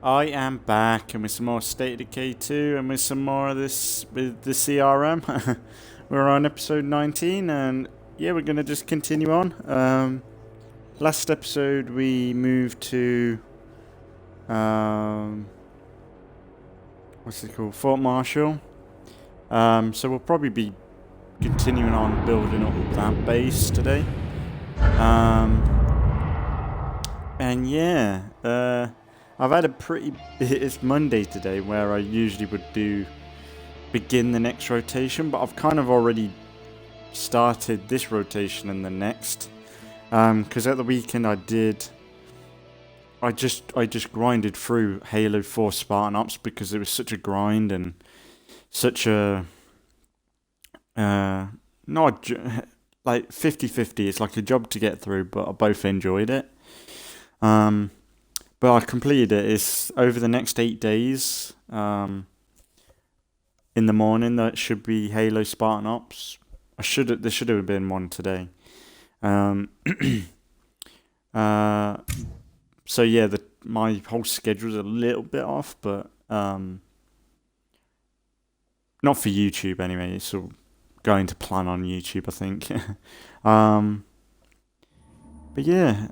I am back, and with some more State of Decay 2, and with some more of this with the CRM. We're on episode 19, and yeah, we're gonna just continue on. Last episode we moved to what's it called? Fort Marshall. So we'll probably be continuing on building up that base today. And yeah, I've had a pretty... It's Monday today, where I usually would begin the next rotation, but I've kind of already started this rotation and the next. Because at the weekend I just grinded through Halo 4 Spartan Ops because it was such a grind and such a... not like 50-50. It's like a job to get through, but I both enjoyed it. But I completed it. It's over the next 8 days. In the morning, that should be Halo Spartan Ops. There should have been one today. So yeah, my whole schedule's a little bit off, but not for YouTube anyway. It's all going to plan on YouTube, I think. But yeah,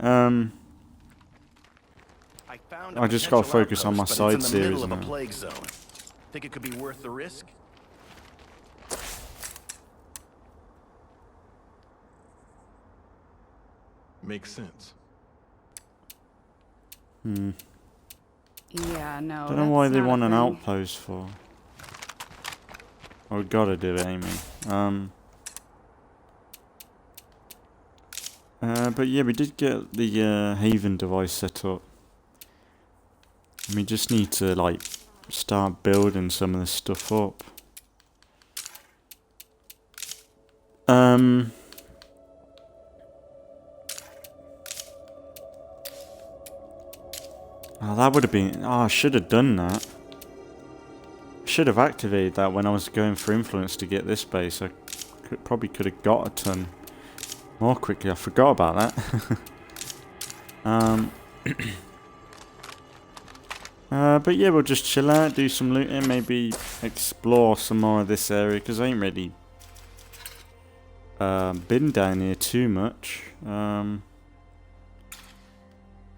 I just gotta focus on my side series now. Think it could be worth the risk? Makes sense. Yeah, no. Don't know why they want an outpost for. Oh, we gotta do it, Amy. But yeah, we did get the Haven device set up. We just need to like start building some of this stuff up. Oh, that would have been... Oh, I should have done that. I should have activated that when I was going for influence to get this base. I probably could have got a ton more quickly. I forgot about that. But yeah, we'll just chill out, do some looting, maybe explore some more of this area, because I ain't really been down here too much.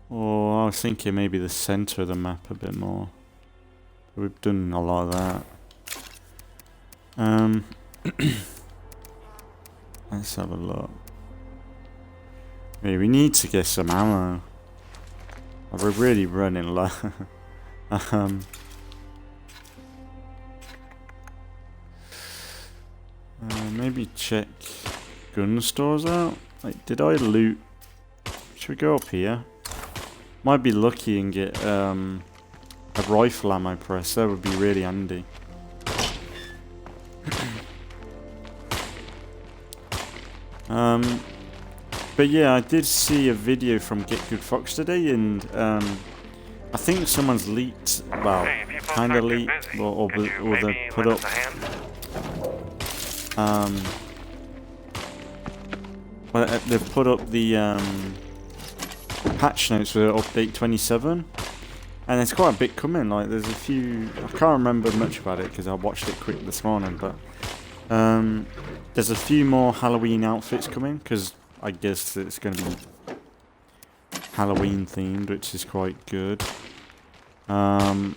Or I was thinking maybe the centre of the map a bit more. We've done a lot of that. Let's have a look. Maybe we need to get some ammo. We're really running low. Maybe check gun stores out. Like, did I loot? Should we go up here? Might be lucky and get a rifle ammo press. That would be really handy. But yeah, I did see a video from Get Good Fox today, and I think someone's leaked, well, kind of leaked, or they put up, well, they've put up the patch notes for update 27, and there's quite a bit coming. Like, there's a few, I can't remember much about it because I watched it quick this morning, but there's a few more Halloween outfits coming, because I guess it's going to be Halloween themed, which is quite good. I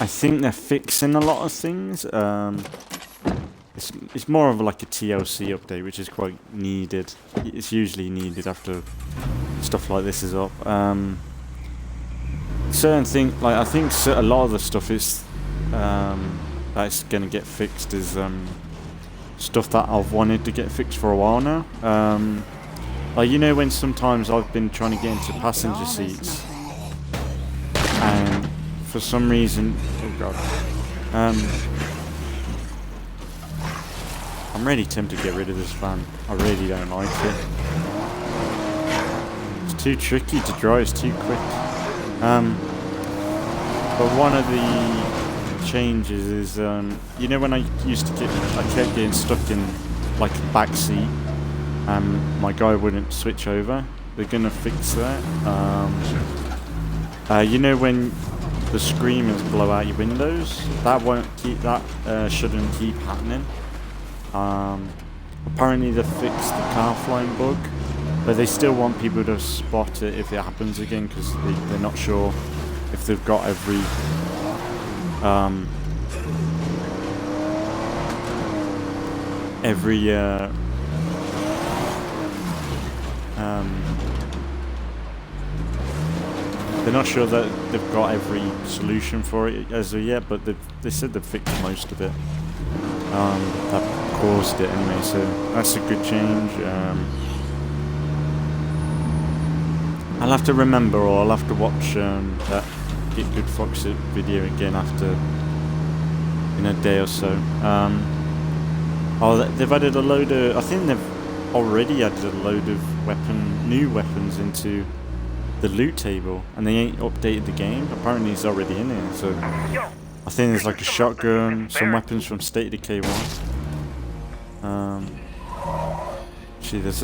think they're fixing a lot of things. It's more of like a TLC update, which is quite needed. It's usually needed after stuff like this is up. Certain things, like I think a lot of the stuff is that's gonna get fixed is stuff that I've wanted to get fixed for a while now. Like, you know, when sometimes I've been trying to get into passenger seats, and for some reason, oh god, I'm really tempted to get rid of this van. I really don't like it. It's too tricky to drive. It's too quick. But one of the changes is, you know, when I kept getting stuck in like a back seat, my guy wouldn't switch over. They're gonna fix that. You know when the screamers blow out your windows? That won't keep, that shouldn't keep happening. Apparently they fixed the car flying bug, but they still want people to spot it if it happens again, because they're not sure if they've got every they're not sure that they've got every solution for it as of yet, but they said they've fixed most of it. That caused it anyway, so that's a good change. I'll have to remember, or I'll have to watch that Get Good Fox It video again after in a day or so. They've added a load of, I think they've already added a load of new weapons into the loot table, and they ain't updated the game. Apparently it's already in here, so I think there's like a shotgun, some weapons from State of Decay 1. Gee, there's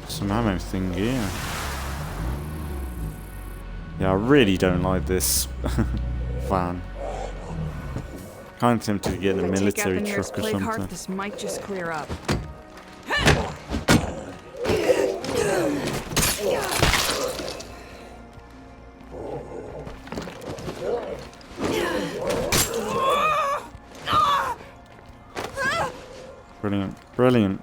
some ammo thing here. Yeah, I really don't like this van. Kind of tempted to get a military truck or something. This might just clear up. Brilliant, brilliant.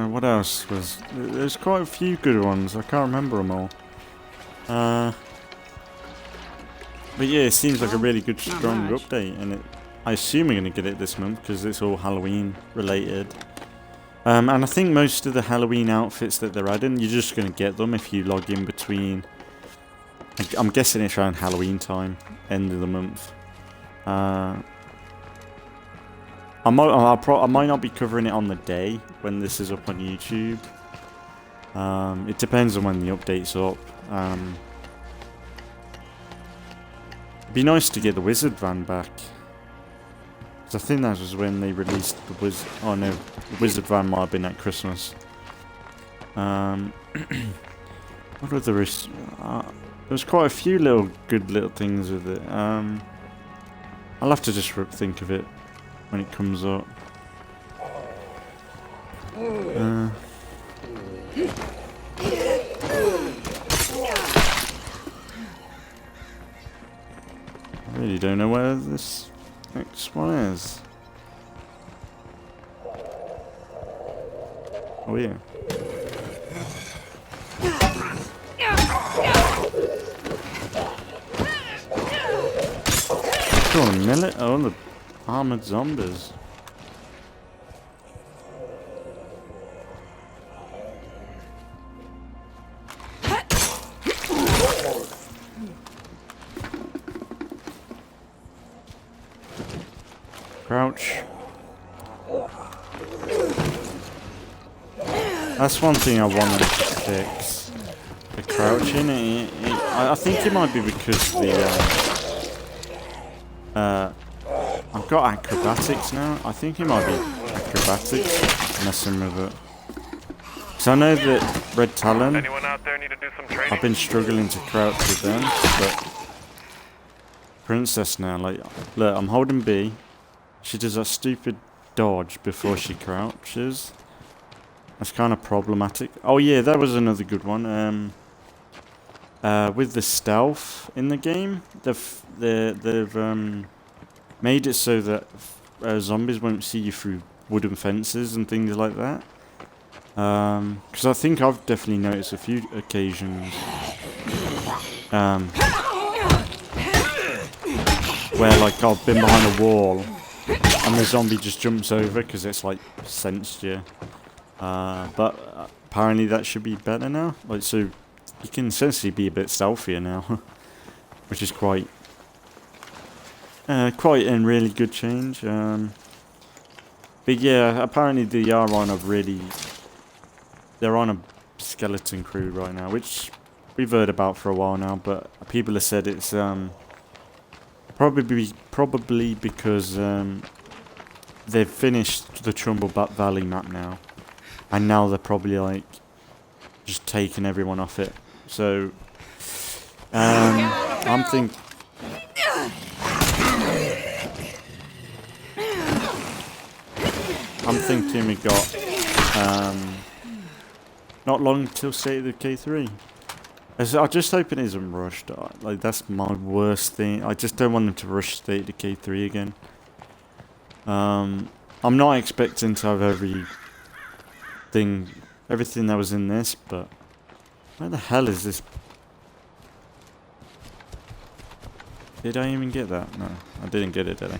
What else was... There's quite a few good ones. I can't remember them all. But yeah, it seems like a really good, strong update, and I assume we're going to get it this month because it's all Halloween related. And I think most of the Halloween outfits that they're adding, you're just going to get them if you log in between... I'm guessing it's around Halloween time, end of the month. I might not be covering it on the day when this is up on YouTube. It depends on when the update's up. It'd be nice to get the Wizard van back. I think that was when they released the Wizard... Oh no, the Wizard van might have been at Christmas. What other... there's quite a few good little things with it. I'll have to just think of it when it comes up. I really don't know where this next one is. Oh yeah. Oh, the armored zombies. Crouch. That's one thing I want to fix. The crouching. I think it might be because the I've got acrobatics now. I think it might be acrobatics messing with it. So I know that Red Talon, I've been struggling to crouch with them, but Princess now, like, look, I'm holding B. She does that stupid dodge before she crouches. That's kind of problematic. Oh yeah, that was another good one. With the stealth in the game, they've made it so that zombies won't see you through wooden fences and things like that. Because I think I've definitely noticed a few occasions where like I've been behind a wall and the zombie just jumps over because it's like sensed you. But apparently that should be better now. Like, so you can essentially be a bit stealthier now, which is quite a really good change. But yeah, apparently they are on a they're on a skeleton crew right now, which we've heard about for a while now. But people have said it's Probably because they've finished the Trumball Valley Map now, and now they're probably like just taking everyone off it. So I'm thinking. We got not long till State of Decay 3. I just hope it isn't rushed. Like, that's my worst thing. I just don't want them to rush State of Decay 3 again. I'm not expecting to have everything that was in this, but where the hell is this? Did I even get that? No, I didn't get it, did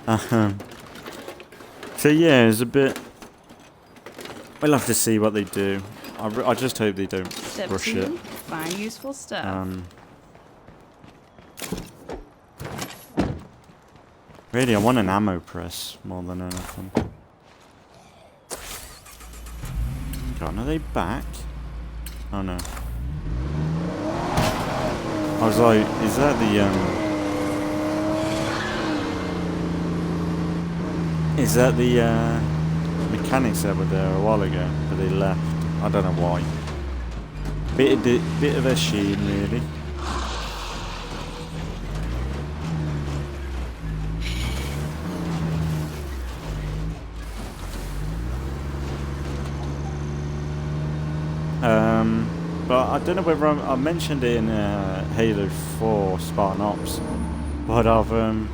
I? So yeah, it's a bit. We'll have to see what they do. I just hope they don't Step rush 2, it. find useful stuff. Really, I want an ammo press more than anything. God, are they back? Oh no. I was like, is that the mechanics that were there a while ago, but they left? I don't know why. Bit of a shame, really. But I don't know whether I mentioned it in Halo 4 Spartan Ops, but I've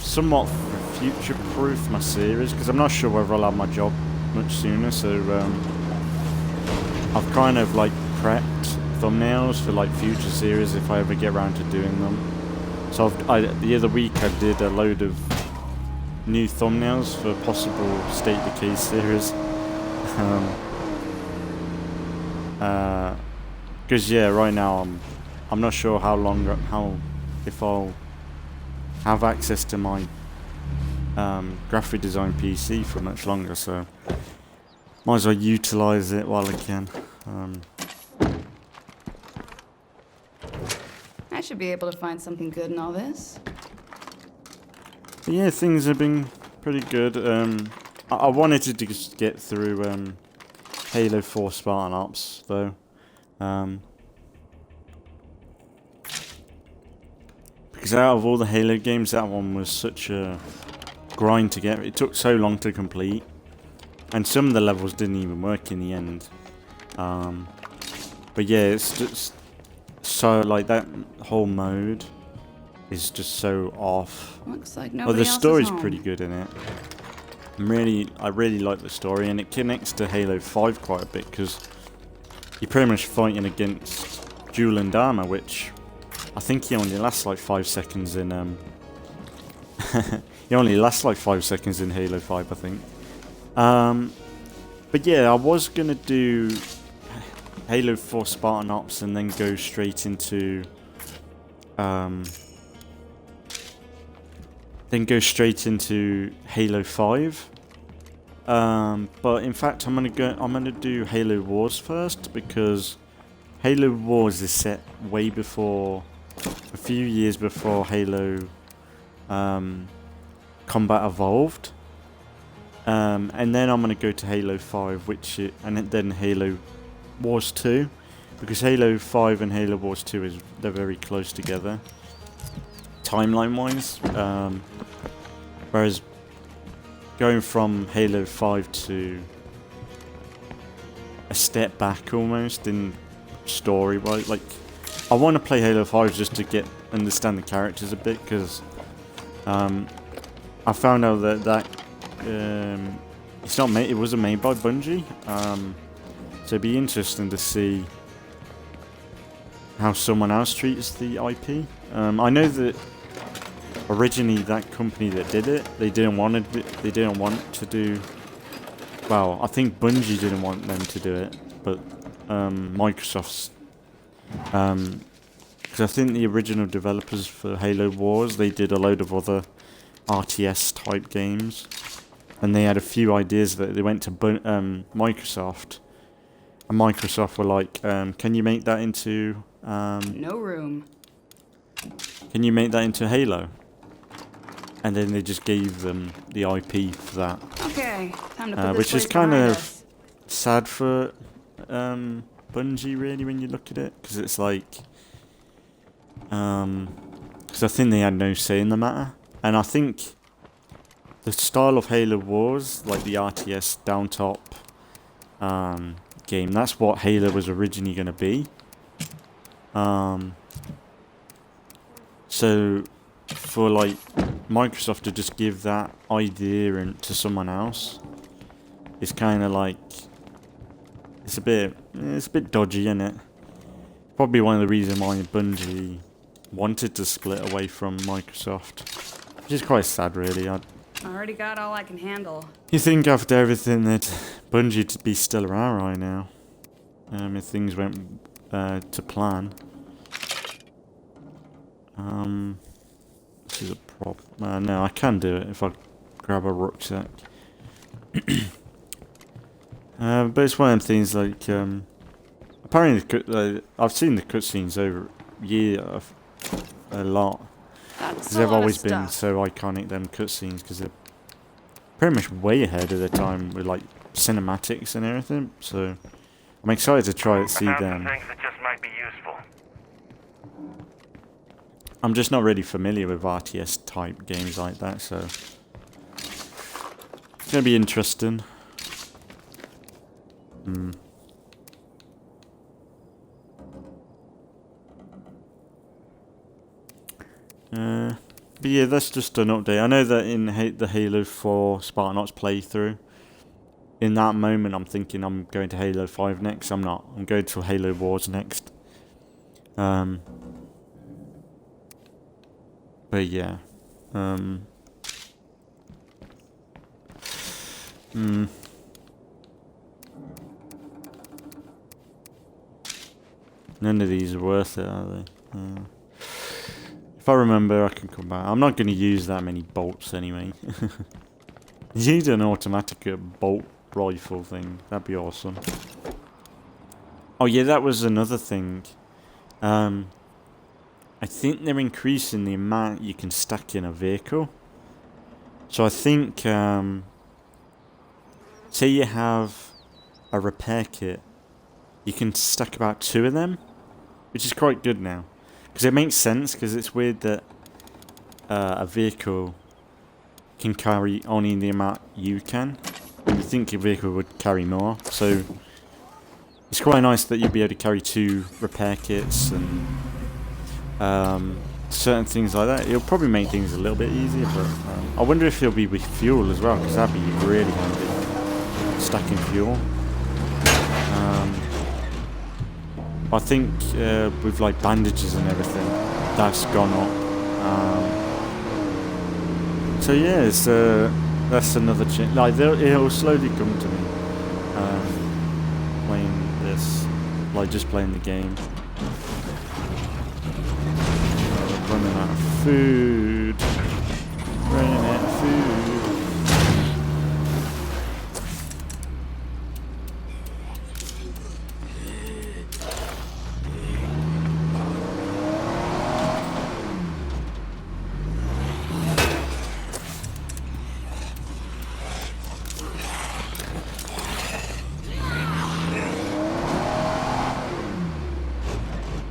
somewhat future-proofed my series because I'm not sure whether I'll have my job much sooner. So I've kind of like prepped thumbnails for like future series if I ever get around to doing them. So the other week I did a load of new thumbnails for possible State of Decay series. Because yeah, right now I'm not sure if I'll have access to my graphic design PC for much longer, so might as well utilize it while I can. I should be able to find something good in all this. But yeah, things have been pretty good. I wanted to just get through Halo 4 Spartan Ops though. Because out of all the Halo games, that one was such a grind to get. It took so long to complete, and some of the levels didn't even work in the end. But yeah, it's just so like that whole mode is just so off. Looks like Well, nobody the else story's is home. pretty good in it. I really like the story, and it connects to Halo 5 quite a bit because you're pretty much fighting against Dual and Armor, which I think he only lasts like 5 seconds in he only lasts like 5 seconds in Halo 5, I think. But yeah, I was gonna do Halo 4 Spartan Ops and then go straight into Halo 5. But in fact, I'm gonna do Halo Wars first because Halo Wars is set way before, a few years before Halo Combat Evolved. And then I'm gonna go to Halo 5, and then Halo Wars 2, because Halo 5 and Halo Wars 2 they're very close together, timeline-wise. Whereas going from Halo 5 to a step back almost in story-wise, like I want to play Halo 5 just to understand the characters a bit, because I found out that it wasn't made by Bungie, so it'd be interesting to see how someone else treats the IP. I know that originally that company that did it, they didn't want to do. Well, I think Bungie didn't want them to do it, but Microsoft's. Because I think the original developers for Halo Wars, they did a load of other RTS type games, and they had a few ideas that they went to Microsoft, and Microsoft were like, "Can you make that into?" No room. Can you make that into Halo? And then they just gave them the IP for that. Okay, time to put this Which is place kind behind of us. sad for Bungie, really, when you look at it, because it's like, because I think they had no say in the matter, and I think the style of Halo Wars, like the RTS down top game, that's what Halo was originally going to be. So for like Microsoft to just give that idea to someone else, it's kind of like, it's a bit dodgy, isn't it? Probably one of the reasons why Bungie wanted to split away from Microsoft, which is quite sad, really. I already got all I can handle. You think after everything that Bungie to be still around right now, if things went to plan. This is a problem. No, I can do it if I grab a rucksack. But it's one of them things like, apparently I've seen the cutscenes over a lot. That's Because a they've lot of always been stuff. so iconic, them cutscenes, because they're pretty much way ahead of their time with like cinematics and everything. So I'm excited to try it, see Found them. some things that just might be useful. I'm just not really familiar with RTS type games like that, so it's gonna be interesting. But yeah, that's just an update. I know that in the Halo 4 Spartanauts playthrough, in that moment I'm thinking I'm going to Halo 5 next. I'm not. I'm going to Halo Wars next. But yeah. None of these are worth it, are they? If I remember, I can come back. I'm not going to use that many bolts anyway. You need an automatic bolt rifle thing. That'd be awesome. Oh yeah, that was another thing. I think they're increasing the amount you can stack in a vehicle. So I think, say you have a repair kit, you can stack about 2 of them, which is quite good now. Because it makes sense, because it's weird that a vehicle can carry only the amount you can. You would think your vehicle would carry more, so it's quite nice that you'll be able to carry 2 repair kits and certain things like that. It'll probably make things a little bit easier, but I wonder if it'll be with fuel as well, because that'd be really handy, stacking fuel. I think with like bandages and everything, that's gone up. So yeah, it's, that's another change. Like it'll slowly come to me playing this, like just playing the game. Running out of food. Running out of food.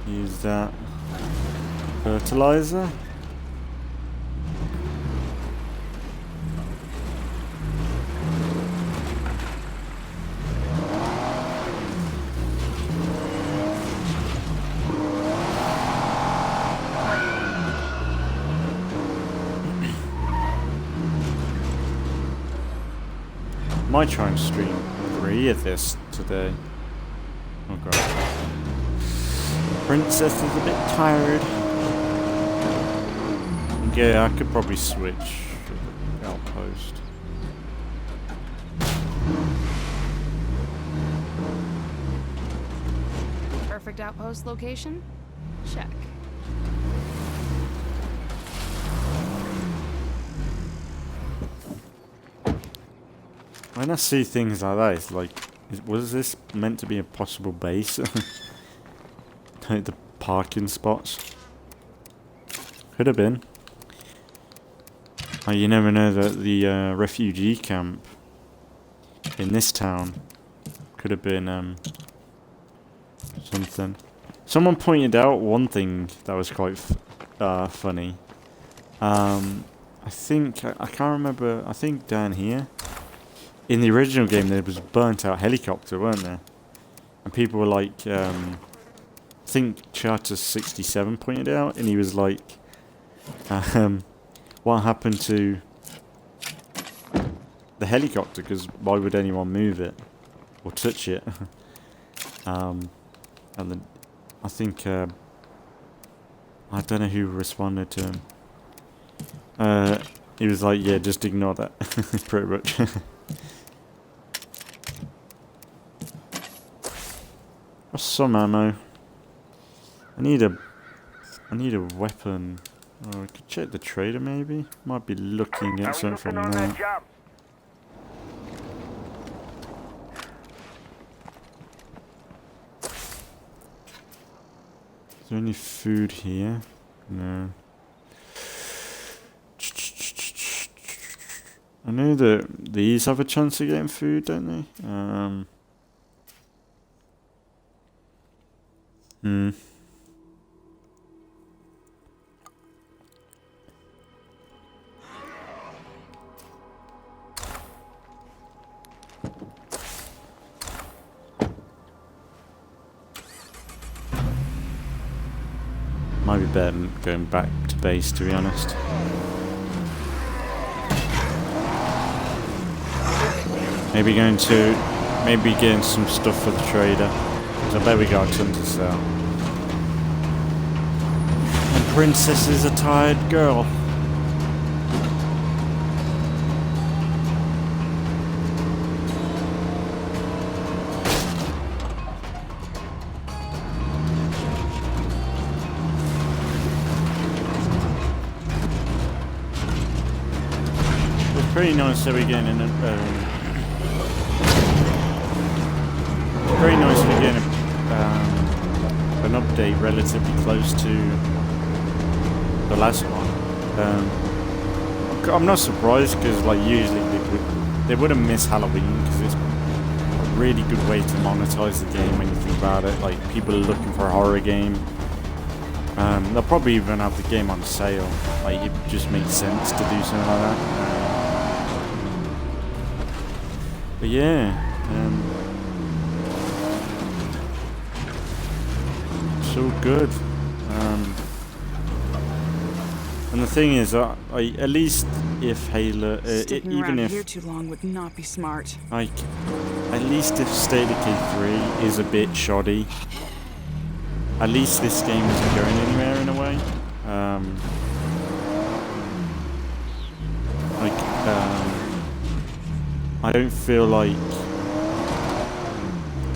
Use that fertilizer. Might try and stream 3 of this today. Oh god. Princess is a bit tired. Yeah, I could probably switch outpost. Perfect outpost location? Check. When I see things like that, it's like, was this meant to be a possible base? Like the parking spots. Could have been. Oh, you never know that the refugee camp in this town could have been something. Someone pointed out one thing that was quite funny. I think, I can't remember, I think down here, in the original game there was a burnt out helicopter, weren't there? And people were like, I think Charter67 pointed out, and he was like, what happened to the helicopter, because why would anyone move it or touch it? And then I think I don't know who responded to him. He was like, yeah, just ignore that. Pretty much. What's some ammo? I need a weapon. Oh, we could check the trader maybe. Might be looking at something from there. Is there any food here? No. I know that these have a chance of getting food, don't they? Might be better than going back to base, to be honest. Maybe getting some stuff for the trader. So I bet we got a ton to sell. The princess is a tired girl. It's pretty nice that we're getting an very nice we're getting an update relatively close to the last one. I'm not surprised because like usually they wouldn't miss Halloween because it's a really good way to monetize the game when you think about it. Like people are looking for a horror game. They'll probably even have the game on sale. Like it just makes sense to do something like that. But yeah. So good. And the thing is, at least if Halo, even if here too long would not be smart. like, at least if State of Decay 3 is a bit shoddy, at least this game isn't going anywhere in a way. I don't feel like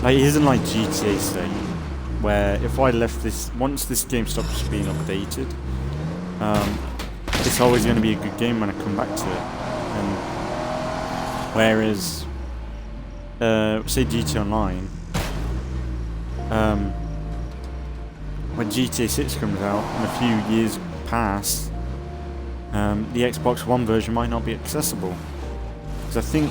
it isn't like GTA State, where if I left this, once this game stops being updated, it's always going to be a good game when I come back to it. And whereas, say GTA Online, when GTA 6 comes out and a few years pass, the Xbox One version might not be accessible. Because I think,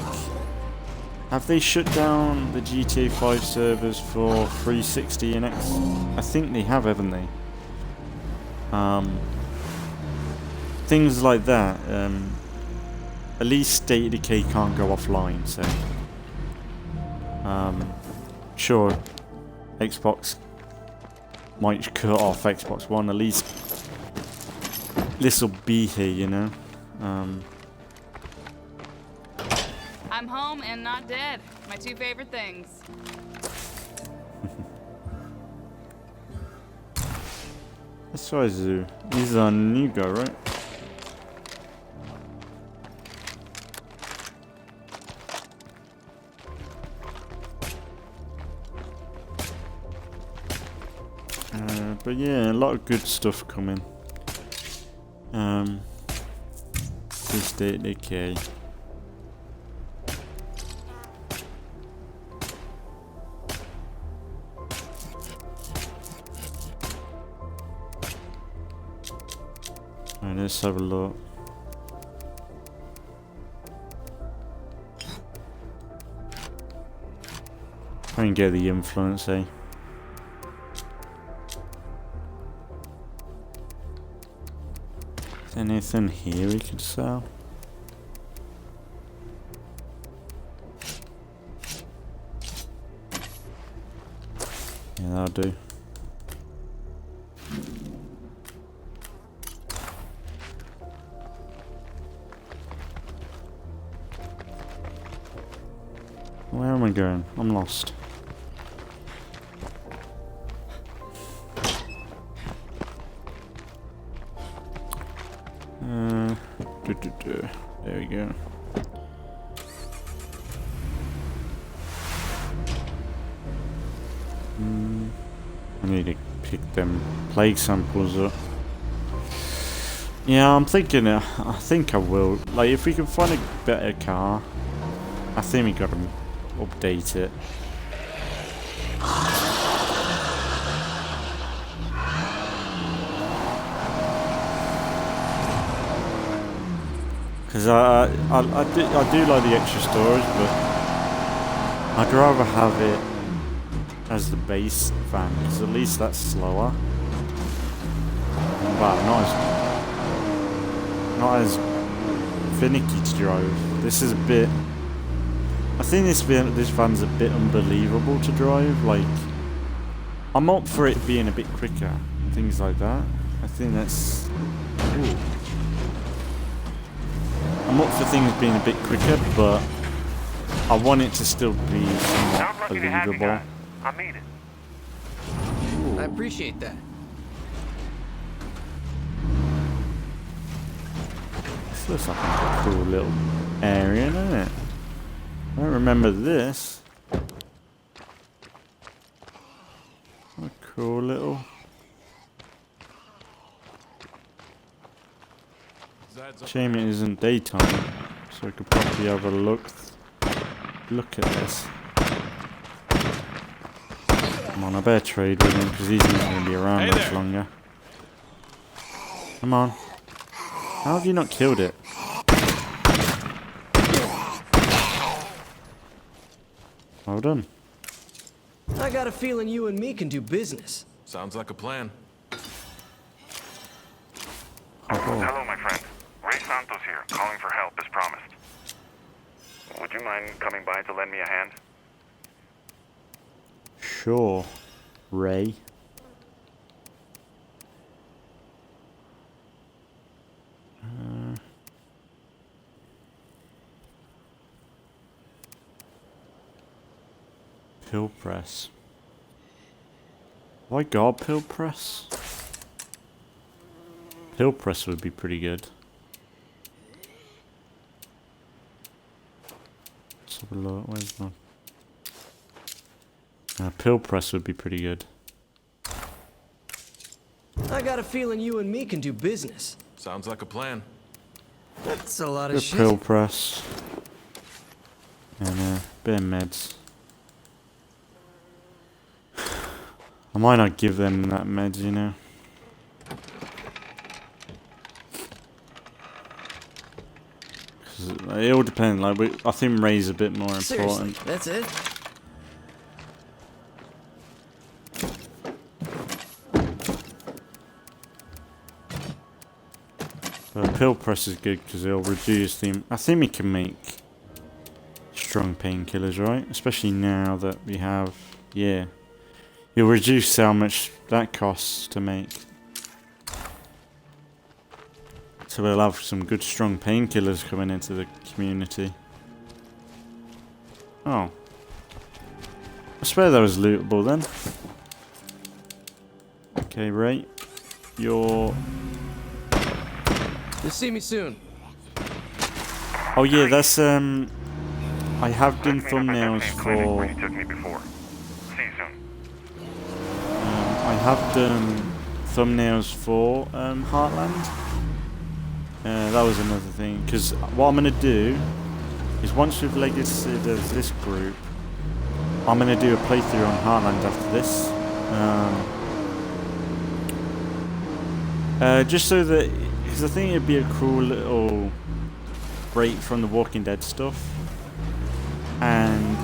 have they shut down the GTA 5 servers for 360 and X? I think they have, haven't they? Things like that. At least State of Decay can't go offline, so sure, Xbox might cut off Xbox One. At least this will be here, you know. I'm home and not dead. My two favorite things. Let's try Zoo. He's a new guy, right? But yeah, a lot of good stuff coming. This State of Decay. Let's have a look. Try and get the influence, eh? Is there anything here we could sell? Yeah, that'll do. Where am I going? I'm lost. There we go. I need to pick them plague samples up. Yeah, I'm thinking. I think I will. Like, if we can find a better car, I think we gotta update it. Because I do like the extra storage, but I'd rather have it as the base van, because at least that's slower. But not as finicky to drive. This is a bit. I think this van's a bit unbelievable to drive. Like, I'm up for it being a bit quicker, things like that. I think that's. Ooh. I'm up for things being a bit quicker, but I want it to still be somewhat believable. I mean it. Ooh. I appreciate that. This looks like a cool little area, doesn't it? I don't remember this. A cool little. Shame it isn't daytime, so I could probably have a look at this. Come on, I better trade with him because he's not going to be around much longer. Come on. How have you not killed it? Well done. I got a feeling you and me can do business. Sounds like a plan. Hello, my friend. Ray Santos here, calling for help as promised. Would you mind coming by to lend me a hand? Sure, Ray. Pill press. Why God pill press? Pill press would be pretty good. Let's have a look. Where's my... pill press would be pretty good. I got a feeling you and me can do business. Sounds like a plan. That's a lot of Good shit. pill press. And a bit of meds. I might not give them that meds, you know. It all depends. Like, I think Ray's a bit more important. Seriously, that's it? But pill press is good because it'll reduce the. I think we can make strong painkillers, right? Especially now that we have. Yeah. You'll reduce how much that costs to make. So we'll have some good strong painkillers coming into the community. Oh. I swear that was lootable then. Okay, Ray. You're... You'll see me soon. Oh yeah, that's I have done thumbnails for... You took me before. See you soon. I have done thumbnails for Heartland. That was another thing, because what I'm going to do is once we've legacied as this group, I'm going to do a playthrough on Heartland after this. Just so that, because I think it'd be a cool little break from the Walking Dead stuff, and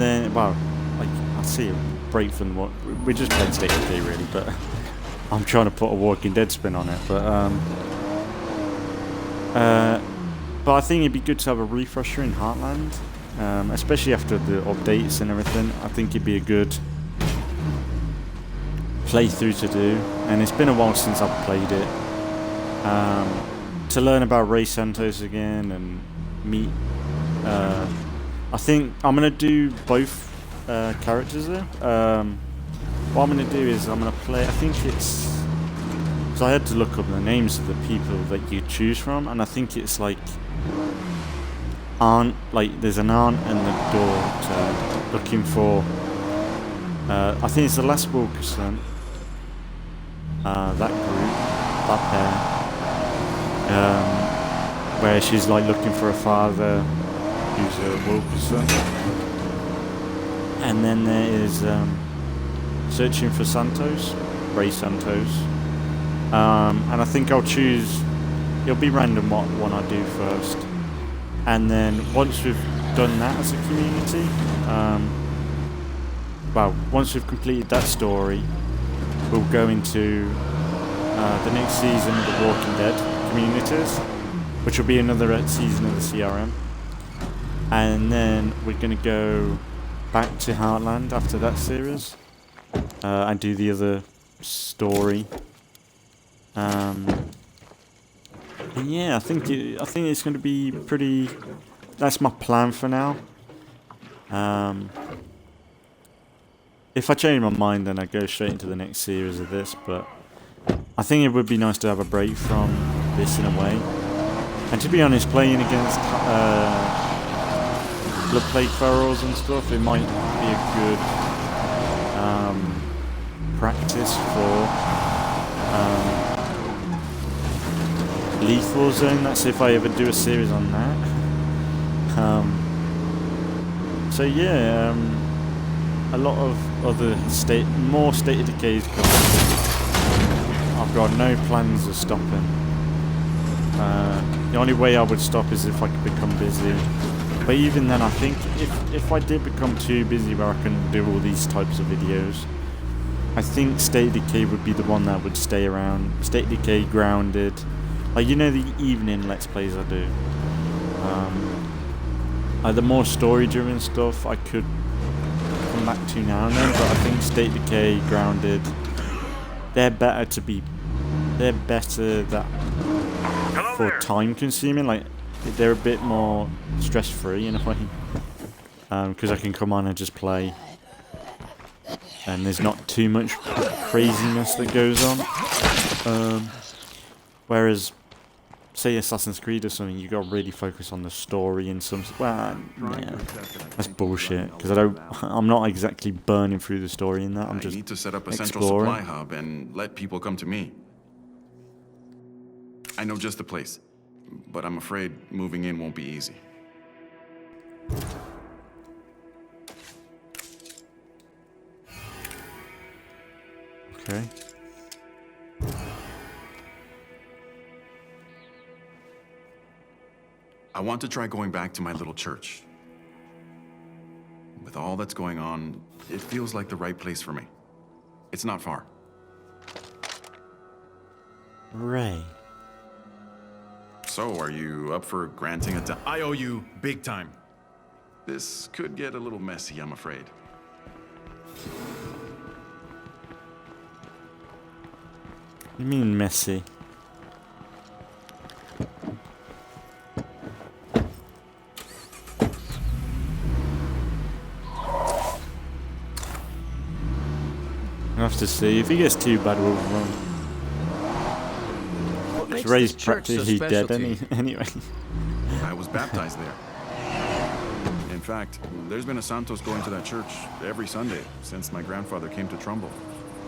then, well, like, I see a break from what we just played State of Decay really, but I'm trying to put a Walking Dead spin on it, but I think it'd be good to have a refresher in Heartland, especially after the updates and everything. I think it'd be a good playthrough to do, and it's been a while since I've played it. To learn about Ray Santos again and meet. I think I'm gonna do both characters there. What I'm gonna do is I'm gonna play. I think it's. So I had to look up the names of the people that you choose from, and I think it's like there's an aunt and the daughter looking for. I think it's the last Wilkerson. That group, that pair, where she's like looking for a father who's a Wilkerson, and then there is searching for Santos, Ray Santos, and I think I'll choose. It'll be random what one I do first, and then once we've done that as a community, once we've completed that story, we'll go into the next season of the Walking Dead communities, which will be another season of the CRM, and then we're going to go back to Heartland after that series and do the other story. Yeah, I think it's going to be pretty. That's my plan for now. If I change my mind, then I go straight into the next series of this. But I think it would be nice to have a break from this in a way. And to be honest, playing against blood plague ferals and stuff, it might be a good practice for Lethal Zone. That's if I ever do a series on that. So yeah, a lot of other more State of Decays coming. I've got no plans of stopping. The only way I would stop is if I could become busy. But even then, I think if I did become too busy where I can do all these types of videos, I think State of Decay would be the one that would stay around. State of Decay, Grounded, like, you know, the evening Let's Plays I do. The more story-driven stuff I could come back to now and then, but I think State of Decay, Grounded, they're better that for time consuming, like they're a bit more stress free in a way, because I can come on and just play and there's not too much craziness that goes on, whereas say Assassin's Creed or something, you got to really focus on the story and some. Well, yeah, that's bullshit. Because I'm not exactly burning through the story in that. I'm just need to set up a central exploring. supply hub and let people come to me. I know just the place, but I'm afraid moving in won't be easy. Okay. I want to try going back to my little church. With all that's going on, it feels like the right place for me. It's not far. Ray. So, are you up for granting a I owe you big time. This could get a little messy, I'm afraid. You mean messy? I'll have to see. If he gets too bad, we'll run. Ray's practically dead anyway. I was baptized there. In fact, there's been a Santos going to that church every Sunday since my grandfather came to Trumball.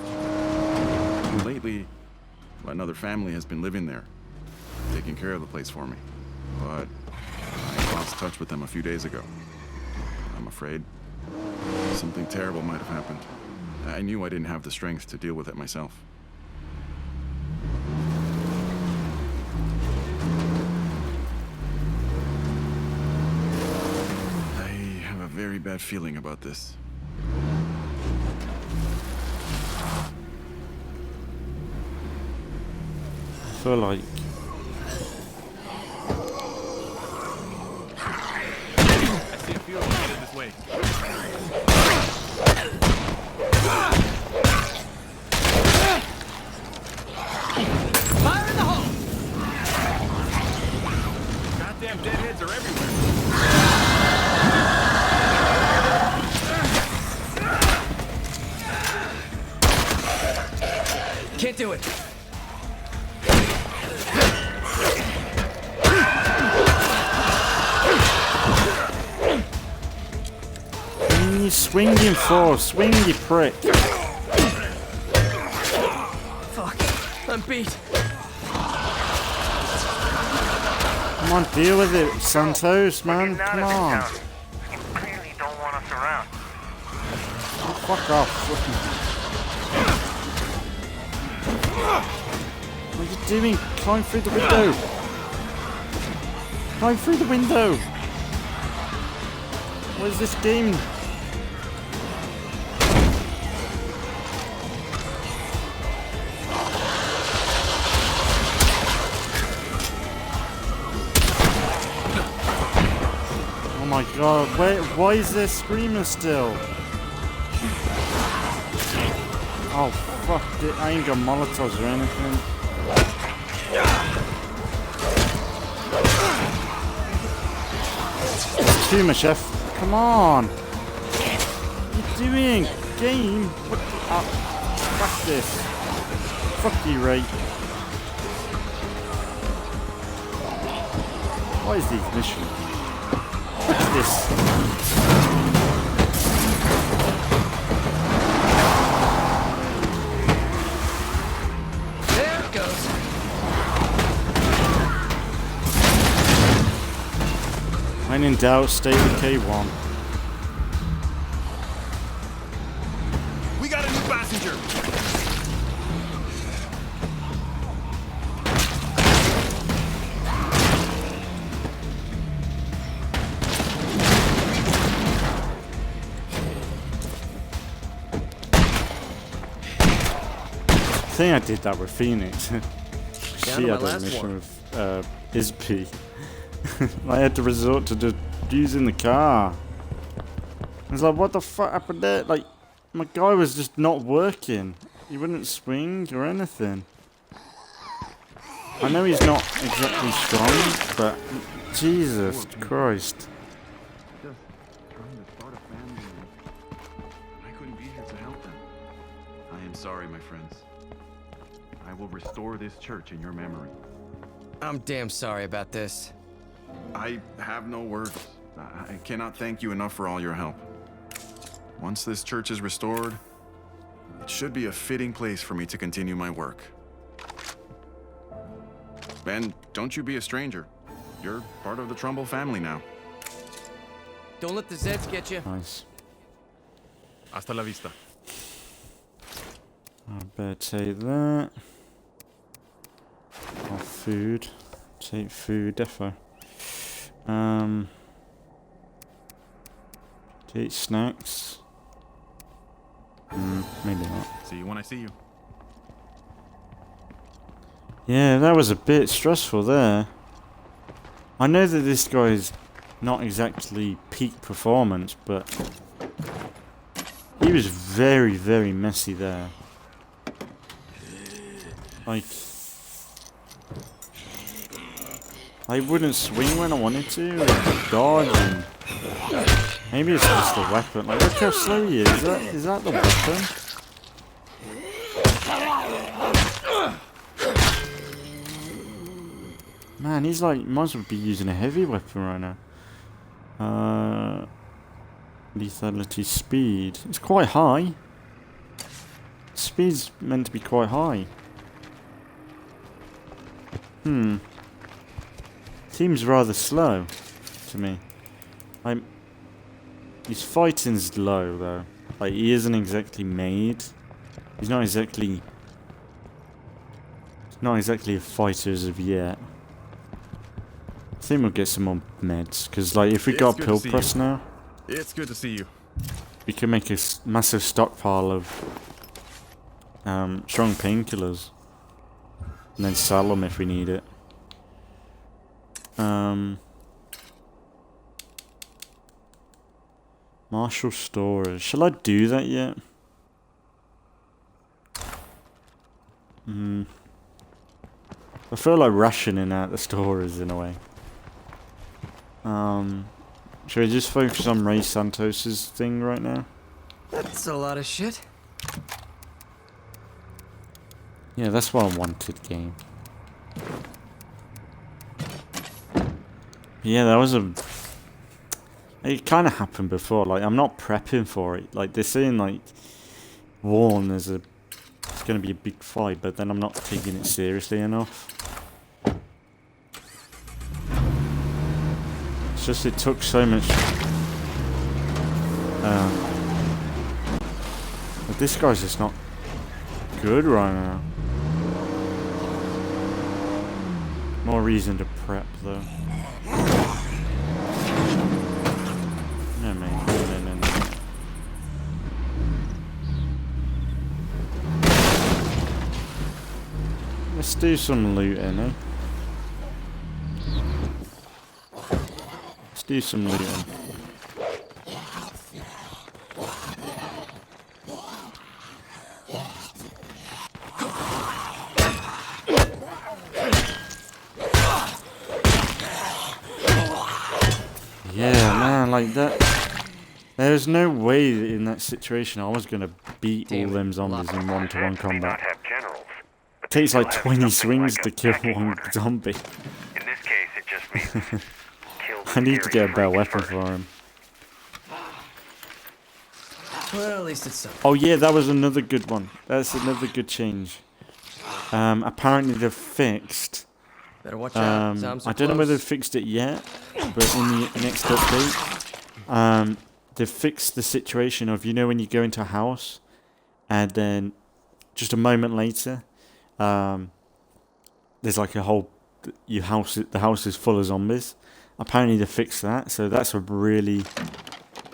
And lately, another family has been living there, taking care of the place for me. But I lost touch with them a few days ago. I'm afraid something terrible might have happened. I knew I didn't have the strength to deal with it myself. very bad feeling about this. I feel like I see a field headed this way. Fire in the hole! Goddamn deadheads are everywhere. Can't do it. what are you swinging for? Swing, you prick. Fuck. I'm beat. Come on, deal with it, Santos, man. Getting out Come of this on. town. You clearly don't want us around. Fuck off. What are you doing? Climb through the window. Climb through the window. What is this game? Oh my god, why is there screaming still? Oh fuck it, I ain't got molotovs or anything. It's too much effort. Come on! What are you doing? Game? What the, fuck this. Fuck you, Ray. What is these missions? What's this? There it goes. When in doubt, State of Decay 1. We got a new passenger. I think I did that with Phoenix. Down She to my had a last mission one. with Isp. I had to resort to just using the car. It's like, what the fuck happened there? Like, my guy was just not working. He wouldn't swing or anything. I know he's not exactly strong, but Jesus Christ. Just trying to start a family. I couldn't be here to help them. I am sorry, my friends. I will restore this church in your memory. I'm damn sorry about this. I have no words. I cannot thank you enough for all your help. Once this church is restored, it should be a fitting place for me to continue my work. And don't you be a stranger. You're part of the Trumball family now. Don't let the Zeds get you. Nice. Hasta la vista. I better take that. Oh, food. Take food, defo. Take snacks. Maybe not. See you when I see you. Yeah, that was a bit stressful there. I know that this guy's not exactly peak performance, but he was very, very messy there. Like, I wouldn't swing when I wanted to, and dodge, and maybe it's just the weapon. Like, look how slow he is. Is that the weapon? Man, he's like, might as well be using a heavy weapon right now. Lethality speed. It's quite high. Speed's meant to be quite high. Seems rather slow to me. His fighting's low though. Like, he isn't exactly made. He's not exactly a fighter as of yet. I think we'll get some more meds, because like if we It's got good pill to see press you. now, It's good to see you. We can make a massive stockpile of strong painkillers. And then sell them if we need it. Marshall storage. Shall I do that yet? I feel like rationing out the stores in a way. Should we just focus on Ray Santos's thing right now? That's a lot of shit. Yeah, that's what I wanted, game. Yeah, that was a... It kind of happened before. Like, I'm not prepping for it. Like, they're saying, like, warn, it's going to be a big fight, but then I'm not taking it seriously enough. It's just, it took so much... but this guy's just not good right now. More reason to prep, though. No, mate. No. Let's do some looting, eh? Let's do some looting. Yeah, man, like that. There's no way that in that situation I was gonna beat all them zombies in one-to-one combat. It takes like 20 swings to kill one zombie. In this case, it just means kill I need to get a better weapon for him. Well, at least it's something. Oh yeah, that was another good one. That's another good change. Apparently they've fixed. Better watch out. Zombies are I don't know close. whether they've fixed it yet, but in the next update, they've fixed the situation of, you know, when you go into a house, and then just a moment later, there's like a whole, the house is full of zombies. Apparently they fixed that, so that's a really,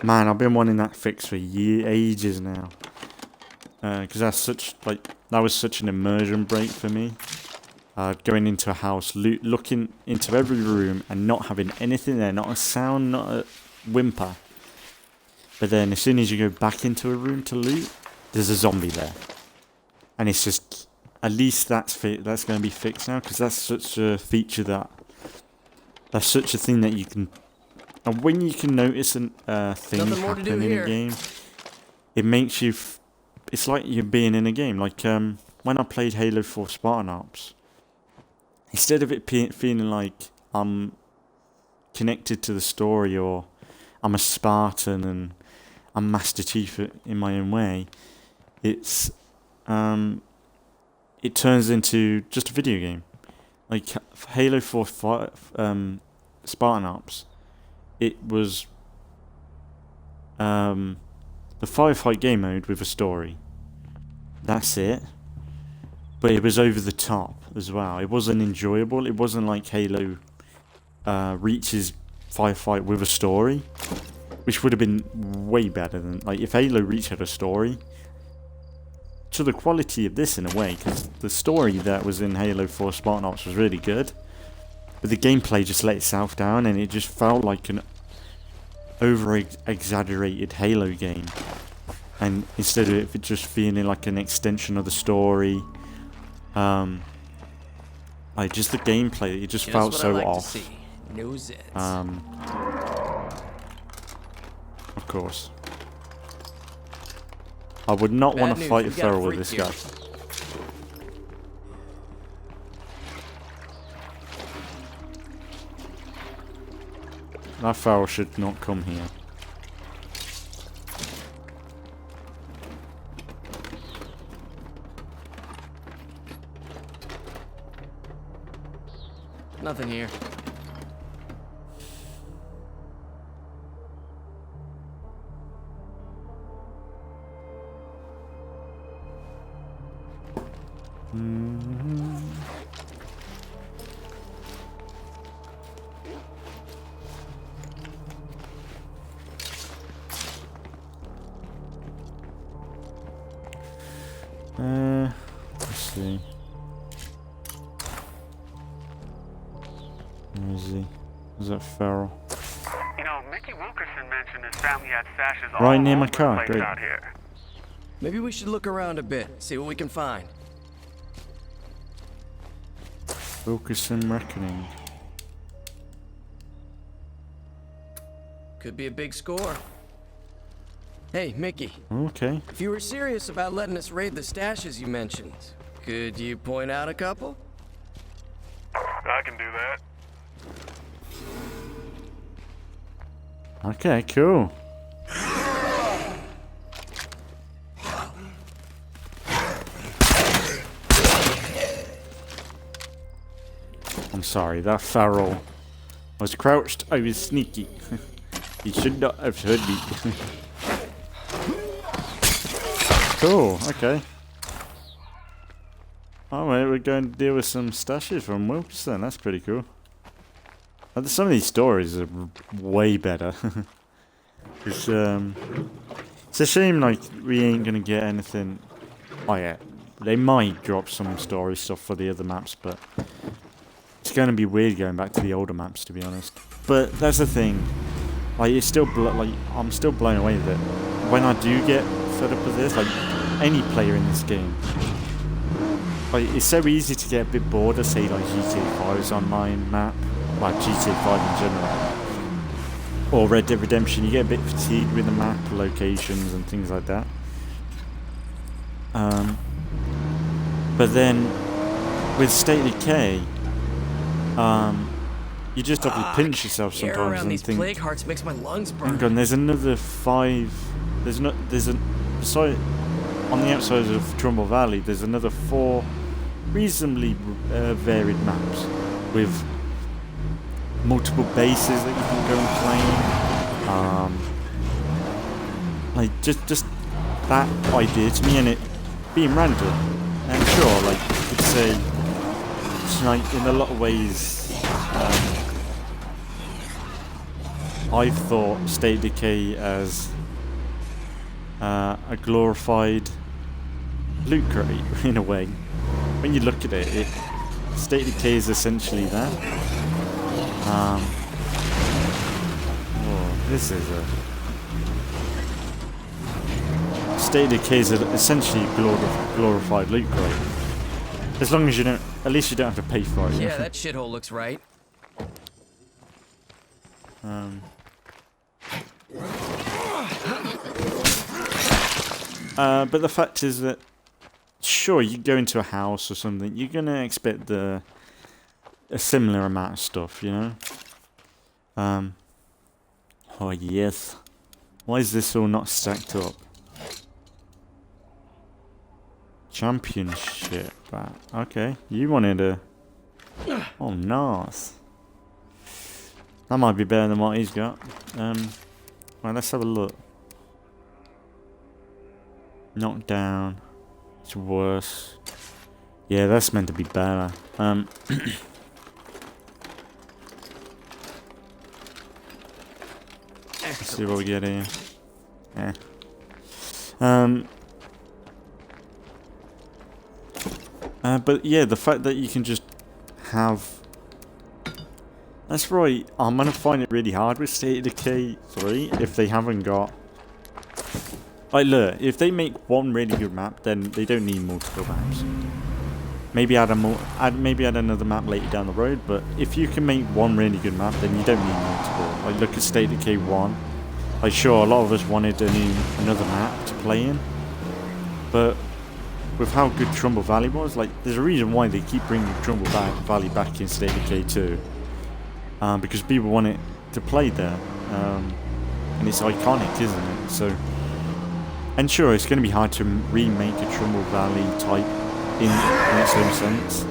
man, I've been wanting that fixed for ages now, because that was such an immersion break for me. Going into a house, looking into every room and not having anything there, not a sound, not a whimper. But then as soon as you go back into a room to loot, there's a zombie there. And it's just, at least that's going to be fixed now, because that's such a feature that's such a thing that you can, and when you can notice a thing happen in a game, it makes you, it's like you're being in a game. Like when I played Halo 4 Spartan Ops, instead of it feeling like I'm connected to the story or I'm a Spartan and I'm Master Chief in my own way, it turns into just a video game. Like Halo 4 Spartan Ops, it was the firefight game mode with a story. That's it. But it was over the top as well. It wasn't enjoyable. It wasn't like Halo Reach's firefight with a story, which would have been way better than, like, if Halo Reach had a story. To the quality of this in a way, because the story that was in Halo 4 Spartan Ops was really good, but the gameplay just let itself down, and it just felt like an over-exaggerated Halo game. And instead of it just feeling like an extension of the story, like just the gameplay, it just felt so off. Of course. I would not want to fight a feral with this guy. That feral should not come here. Nothing here. Let's see. Where is he? Is that Farrell? You know, Mickey Wilkerson mentioned his family had stashes Right all near my over the car, place great. out here. Maybe we should look around a bit, see what we can find. Wilkerson Reckoning. Could be a big score. Hey, Mickey, Okay. if you were serious about letting us raid the stashes you mentioned, could you point out a couple? I can do that. Okay, cool. I'm sorry, that Farrell was crouched. I was sneaky. He should not have heard me. Cool, okay. Alright, we're going to deal with some stashes from Wilkerson. That's pretty cool. Some of these stories are way better. It's a shame, like, we ain't gonna get anything. Oh yeah, they might drop some story stuff for the other maps, but it's gonna be weird going back to the older maps, to be honest. But that's the thing. Like, it's still I'm still blown away with it. When I do get fed up with this, like any player in this game, like, it's so easy to get a bit bored of, say, like GTA 5's online map. Like GTA 5 in general, or Red Dead Redemption. You get a bit fatigued with the map, locations and things like that. But then with State of Decay, you just have to pinch yourself Air sometimes around and these think, plague hearts makes my lungs burn. hang on, there's another 5. Sorry, on the outside of Trumball Valley, there's another 4 reasonably varied maps with multiple bases that you can go and play. Like just that idea to me, and it being random. And sure, like you could say, it's like in a lot of ways, I've thought State of Decay as a glorified loot crate in a way. When you look at it, State of Decay is essentially that. This is a State of Decay is essentially glorified loot crate. As long as you don't, at least you don't have to pay for it. Yeah, that shithole looks right. But the fact is that, sure, you go into a house or something, you're gonna expect a similar amount of stuff, you know. Oh yes. Why is this all not stacked up? Championship. Okay, you wanted a. Oh, nice. That might be better than what he's got. Well, let's have a look. Knockdown. It's worse. Yeah, that's meant to be better. Let's see what we get here. Yeah. But yeah, the fact that you can just have. That's right. I'm gonna find it really hard with State of Decay 3 if they haven't got. Like, look, if they make one really good map, then they don't need multiple maps. Maybe add another map later down the road, but if you can make one really good map, then you don't need multiple. Like, look at State of Decay 1. Like, sure, a lot of us wanted another map to play in, but with how good Trumball Valley was, like, there's a reason why they keep bringing Trumball Valley back in State of Decay 2, because people want it to play there, and it's iconic, isn't it? So, and sure, it's going to be hard to remake a Trumball Valley type in its own sense.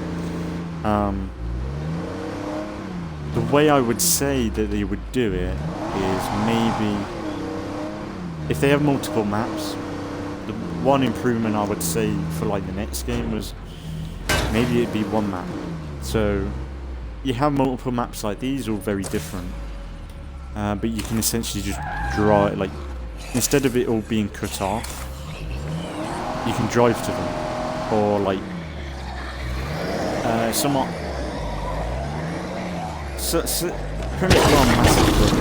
The way I would say that they would do it is maybe if they have multiple maps. The one improvement I would say for like the next game was maybe it'd be one map. So you have multiple maps like these, all very different, but you can essentially just draw it, like instead of it all being cut off, you can drive to them. or like somewhat pretty much gone massive.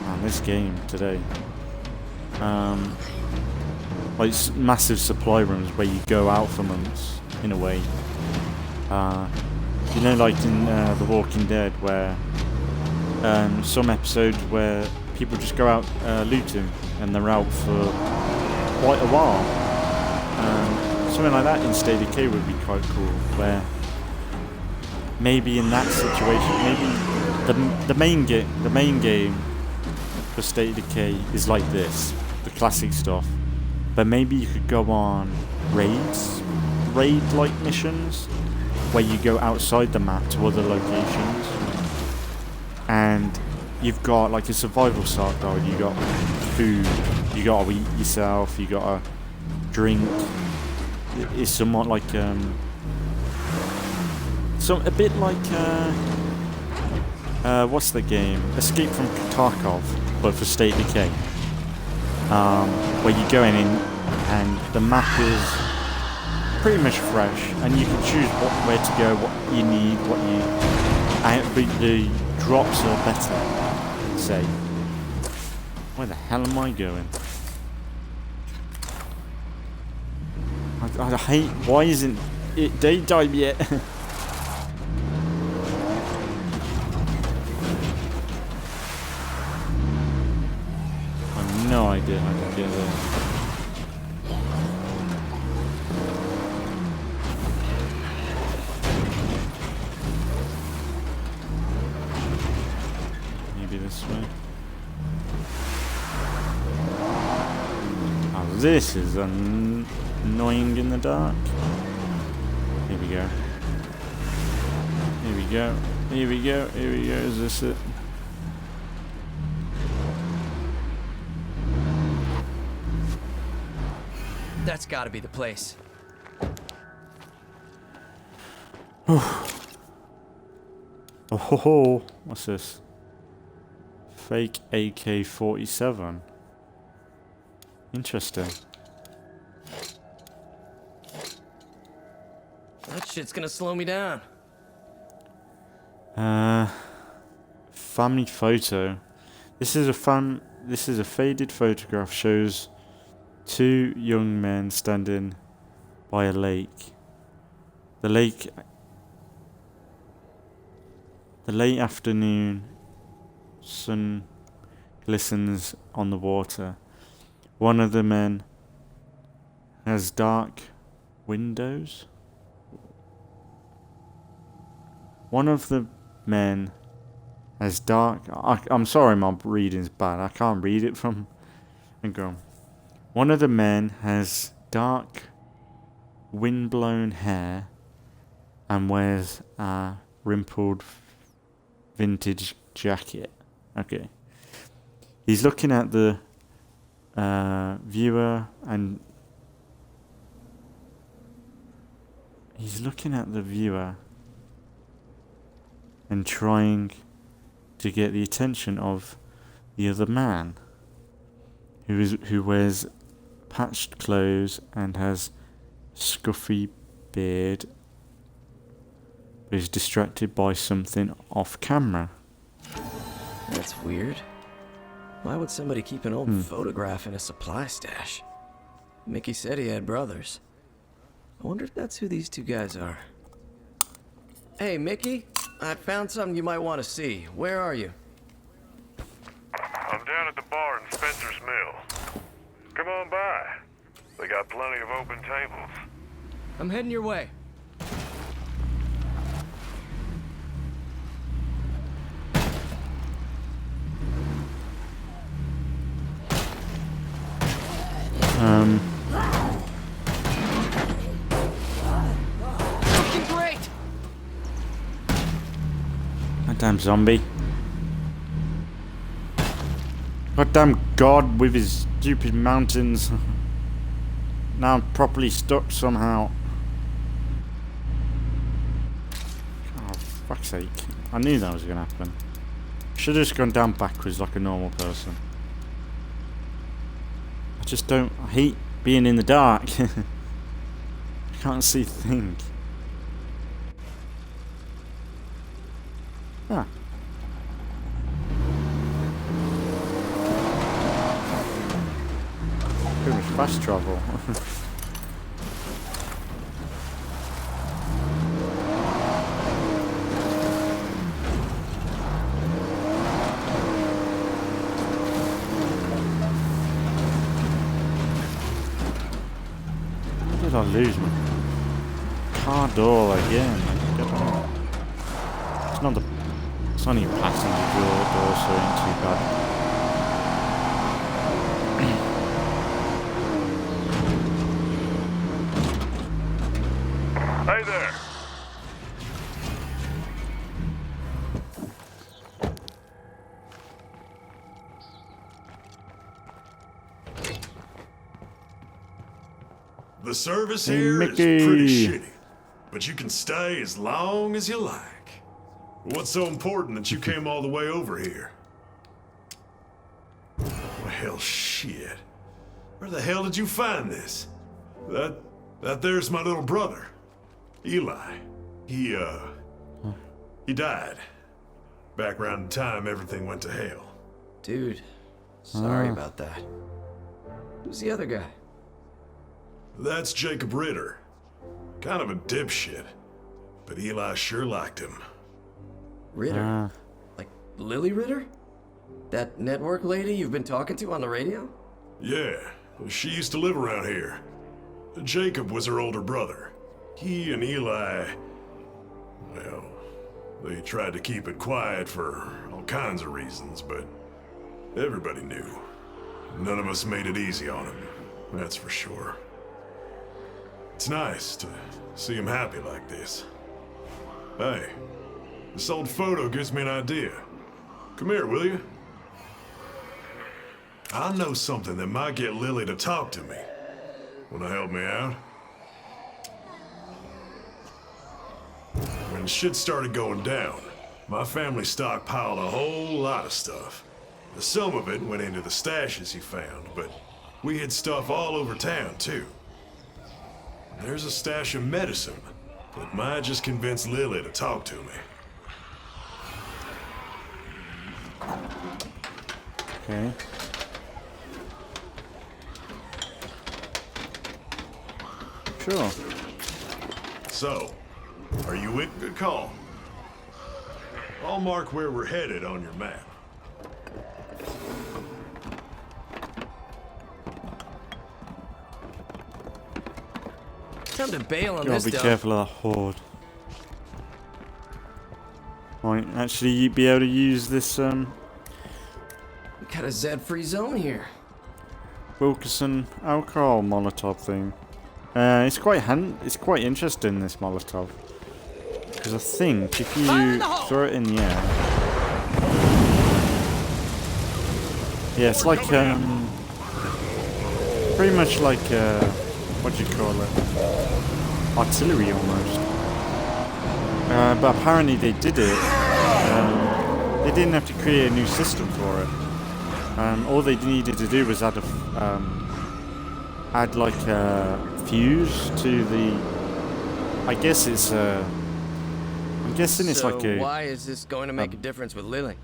Man, this game today, like massive supply runs where you go out for months in a way. You know, like in The Walking Dead, where some episodes where people just go out looting and they're out for quite a while. Something like that in State of Decay would be quite cool, where maybe in that situation, maybe the main game for State of Decay is like this, the classic stuff, but maybe you could go on raid-like missions, where you go outside the map to other locations, and you've got like a survival style. You got food, you gotta eat yourself, you gotta drink. It's somewhat like a bit like what's the game? Escape from Tarkov, but for State of Decay. Where you go in and the map is pretty much fresh, and you can choose where to go, what you need, and the drops are better. Say, where the hell am I going? I hate. Why isn't it daytime yet? I have no idea how to get there. Maybe this way. Oh, this is annoying in the dark. Here we go. Here we go. Here we go. Here we go. Is this it? That's gotta be the place. Oh, what's this? Fake AK-47. Interesting. That shit's gonna slow me down. Family photo. This is a faded photograph. Shows two young men standing by a lake. The late afternoon sun glistens on the water. One of the men has dark windows. One of the men has dark... I'm sorry, my reading's bad. I can't read it from... And go. One of the men has dark, windblown hair and wears a rimpled vintage jacket. Okay. He's looking at the viewer and... He's looking at the viewer and trying to get the attention of the other man, who wears patched clothes and has scuffy beard, but is distracted by something off camera. That's weird. Why would somebody keep an old photograph in a supply stash? Mickey said he had brothers. I wonder if that's who these two guys are. Hey, Mickey, I found something you might want to see. Where are you? I'm down at the bar in Spencer's Mill. Come on by. They got plenty of open tables. I'm heading your way. Fucking great! Goddamn zombie. Goddamn God with his stupid mountains. Now I'm properly stuck somehow. Oh, fuck's sake. I knew that was gonna happen. Should have just gone down backwards like a normal person. I just don't... I hate being in the dark. can't see thing. Ah. Pretty much fast travel. Did I lose my car door again? Get on. It's not the. It's only passenger door, so it ain't too bad. Hey there. The service Hey, here is Mickey. pretty shitty, but you can stay as long as you like. What's so important that you came all the way over here? Well, shit. Where the hell did you find this? That there's my little brother, Eli. He died. Back around the time everything went to hell. Dude, sorry about that. Who's the other guy? That's Jacob Ritter. Kind of a dipshit, but Eli sure liked him. Ritter? Like Lily Ritter? That network lady you've been talking to on the radio? Yeah, she used to live around here. Jacob was her older brother. He and Eli, well, they tried to keep it quiet for all kinds of reasons, but everybody knew. None of us made it easy on him, that's for sure. It's nice to see him happy like this. Hey, this old photo gives me an idea. Come here, will you? I know something that might get Lily to talk to me. Wanna help me out? When shit started going down, my family stockpiled a whole lot of stuff. Some of it went into the stashes he found, but we had stuff all over town, too. There's a stash of medicine that might just convince Lily to talk to me. Okay. Sure. So, are you in? Good call. I'll mark where we're headed on your map. Time to bail on Gotta this be stuff. careful of that horde. Might actually be able to use this We got a Z-free zone here. Wilkerson alcohol Molotov thing. It's quite interesting, this Molotov, because I think if you throw it in the air, yeah, it's like pretty much like what do you call it? Artillery almost. But apparently they did it. They didn't have to create a new system for it. All they needed to do was add like a fuse to the. I guess it's. I'm guessing it's like a. Why is this going to make a difference with Lily?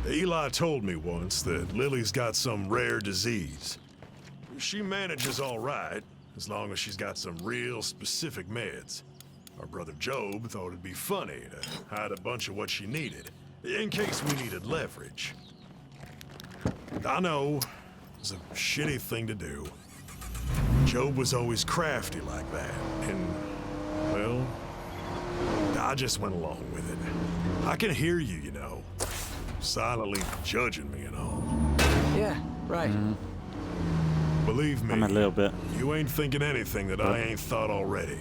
Eli told me once that Lily's got some rare disease. She manages all right, as long as she's got some real specific meds. Our brother Job thought it'd be funny to hide a bunch of what she needed, in case we needed leverage. I know, it's a shitty thing to do. Job was always crafty like that, and, well, I just went along with it. I can hear you, you know, silently judging me and all. Yeah, right. Believe me, I'm a little bit. you ain't thinking anything that I ain't thought already.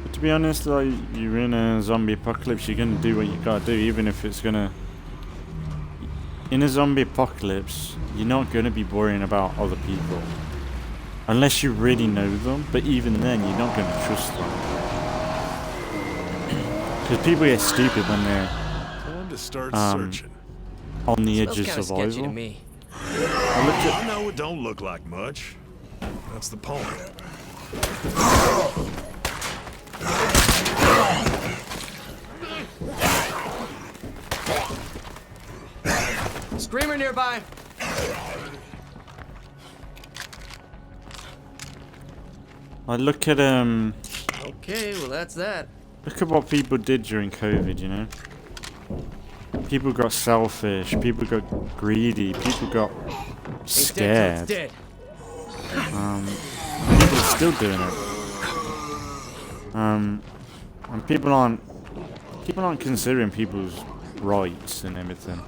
But to be honest, like, you're in a zombie apocalypse, you're gonna do what you gotta do, even if it's gonna. In a zombie apocalypse, you're not gonna be worrying about other people, unless you really know them. But even then, you're not gonna trust them, because people get stupid when they're Time to start searching. on the edge Smells of kinda sketchy to survival. me. I know it don't look like much, That's the point. Screamer nearby. I look at Okay, well that's that. look at what people did during COVID, you know? People got selfish, people got greedy, people got scared. Dead. People are still doing it. And people aren't considering people's rights and everything.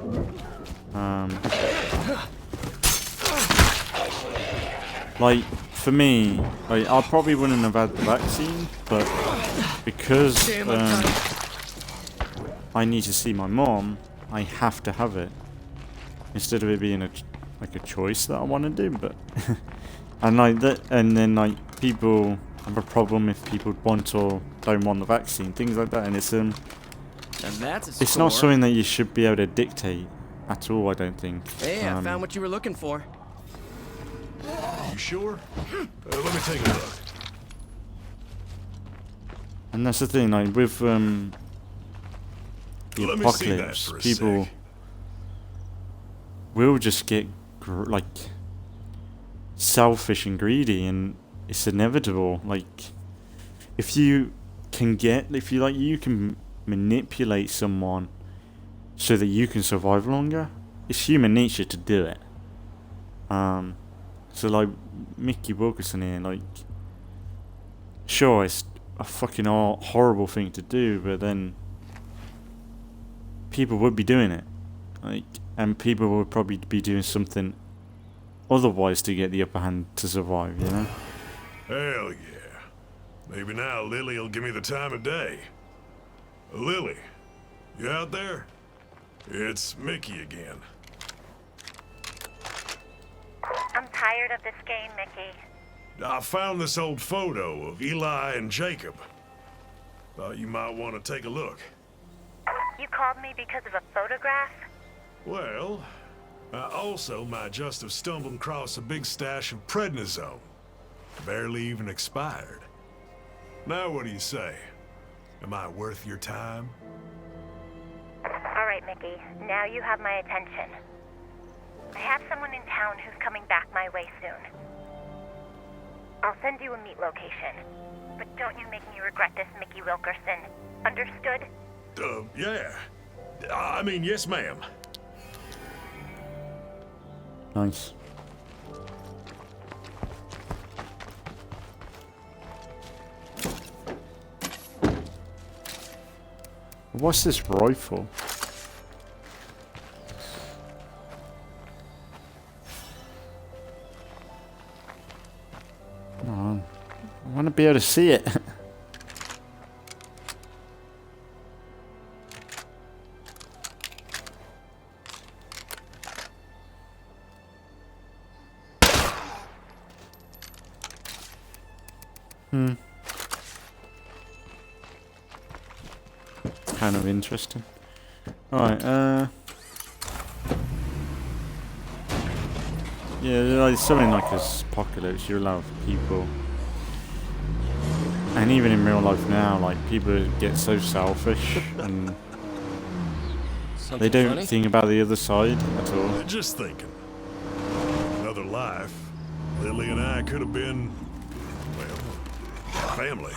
Like, for me, like, I probably wouldn't have had the vaccine, but because I need to see my mom, I have to have it. Instead of it being a choice that I want to do, but and like that, and then like people have a problem if people want or don't want the vaccine, things like that, and it's And that's a it's not score. something that you should be able to dictate at all. I don't think. Hey, I found what you were looking for. You sure? Let me take a look. And that's the thing, like with the Let me see that apocalypse, for a people sec. will just get like selfish and greedy, and it's inevitable. Like if you can manipulate someone so that you can survive longer, it's human nature to do it. So like Mickey Wilkerson here, like, sure, it's a fucking horrible thing to do, but then people would be doing it, like, and people would probably be doing something otherwise to get the upper hand to survive, you know? Hell yeah. Maybe now Lily will give me the time of day. Lily, you out there? It's Mickey again. I'm tired of this game, Mickey. I found this old photo of Eli and Jacob. Thought you might want to take a look. You called me because of a photograph? Well, I also might just have stumbled across a big stash of prednisone. Barely even expired. Now what do you say? Am I worth your time? All right, Mickey. Now you have my attention. I have someone in town who's coming back my way soon. I'll send you a meet location. But don't you make me regret this, Mickey Wilkerson. Understood? Yeah. I mean, yes, ma'am. Nice. What's this rifle? Oh, I want to be able to see it. Kind of interesting. Alright, yeah, like something like this apocalypse, you'll have people, and even in real life now, like people get so selfish and they don't think about the other side at all. Just thinking. Another life, Lily and I could have been, well, family.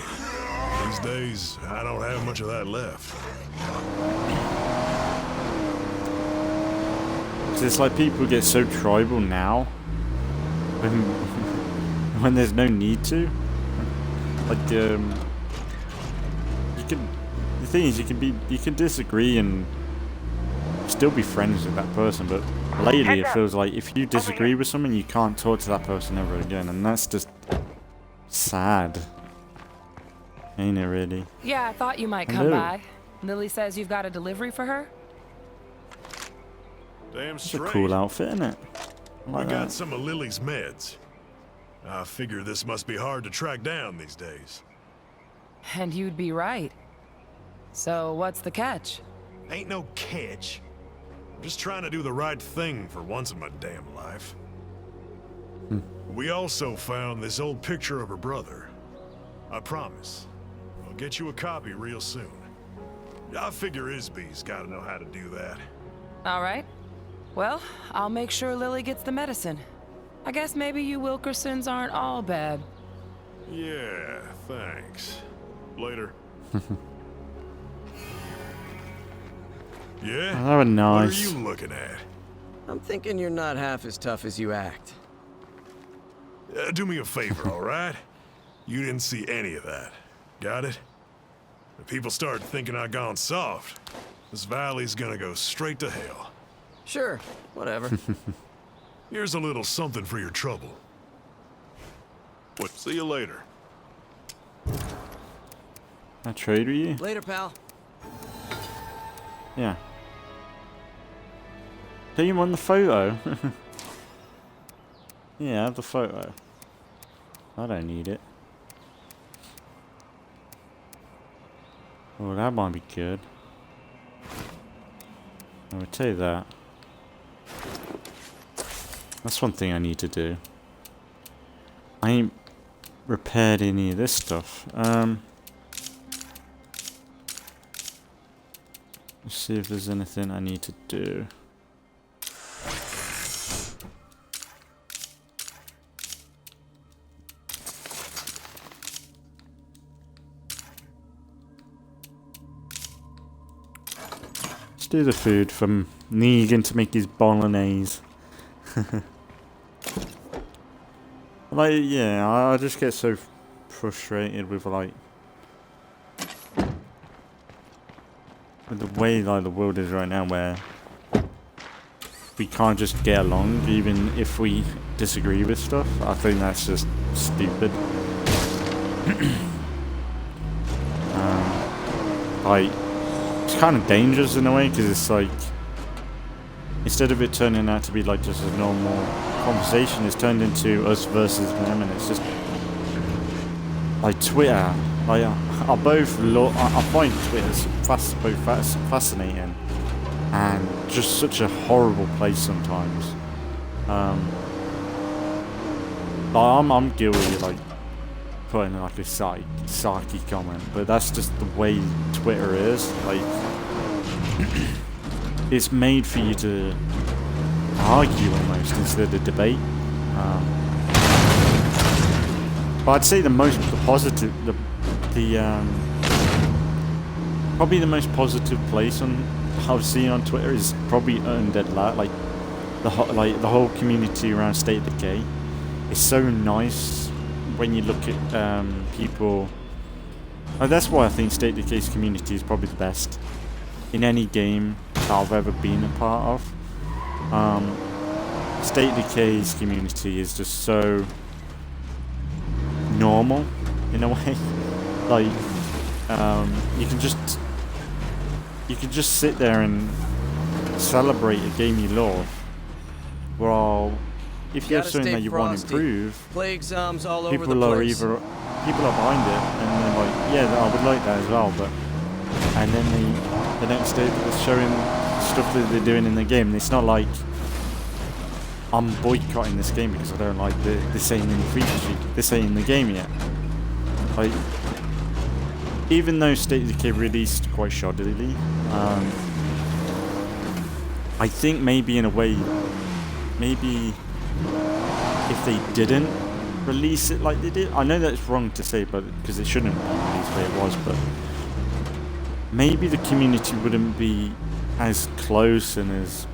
These days, I don't have much of that left. It's like people get so tribal now when there's no need to. Like you can. The thing is, you can disagree and still be friends with that person, but lately it feels like if you disagree with someone, you can't talk to that person ever again, and that's just sad, ain't it? Really? Yeah, I thought you might come by. Lily says you've got a delivery for her. Damn It's a straight. cool outfit, isn't it? We got some of Lily's meds. I figure this must be hard to track down these days. And you'd be right. So what's the catch? Ain't no catch. I'm just trying to do the right thing for once in my damn life. We also found this old picture of her brother. I promise, I'll get you a copy real soon. I figure Isby's gotta know how to do that. All right. Well, I'll make sure Lily gets the medicine. I guess maybe you Wilkersons aren't all bad. Yeah, thanks. Later. Yeah? That was nice. What are you looking at? I'm thinking you're not half as tough as you act. Do me a favor, alright? You didn't see any of that. Got it? If people start thinking I gone soft, this valley's gonna go straight to hell. Sure, whatever. Here's a little something for your trouble. What? See you later. I trade with you? Later, pal. Yeah. Do you want the photo? Yeah, I have the photo. I don't need it. Oh, that might be good. I would tell you that. That's one thing I need to do. I ain't repaired any of this stuff. Let's see if there's anything I need to do. Let's do the food from Negan to make his bolognese. Like, yeah, I just get so frustrated with like with the way like the world is right now, where we can't just get along even if we disagree with stuff. I think that's just stupid. Like, it's kind of dangerous in a way, because it's like, instead of it turning out to be like just a normal conversation, it's turned into us versus them, and it's just like Twitter. Like, I find Twitter both fascinating and just such a horrible place sometimes. I'm guilty of like putting like a sarky comment, but that's just the way Twitter is. Like, it's made for you to argue almost instead of debate. But I'd say probably the most positive place I've seen on Twitter is probably Undead. Like the whole community around State of Decay is so nice when you look at people. That's why I think State of Decay's community is probably the best in any game that I've ever been a part of. State of Decay's community is just so normal in a way. Like, you can just sit there and celebrate a game you love. Well, if you have something that you want to improve, Plague zombies all over the people are place. people are behind it, and they're like, yeah, I would like that as well, but and then they don't stay showing stuff that they're doing in the game. It's not like I'm boycotting this game because I don't like this ain't in the feature sheet, this ain't in the game yet. Like, even though State of Decay released quite shoddily, I think maybe in a way, maybe if they didn't release it like they did, I know that's wrong to say, but because it shouldn't be released the way it was, but maybe the community wouldn't be as close and as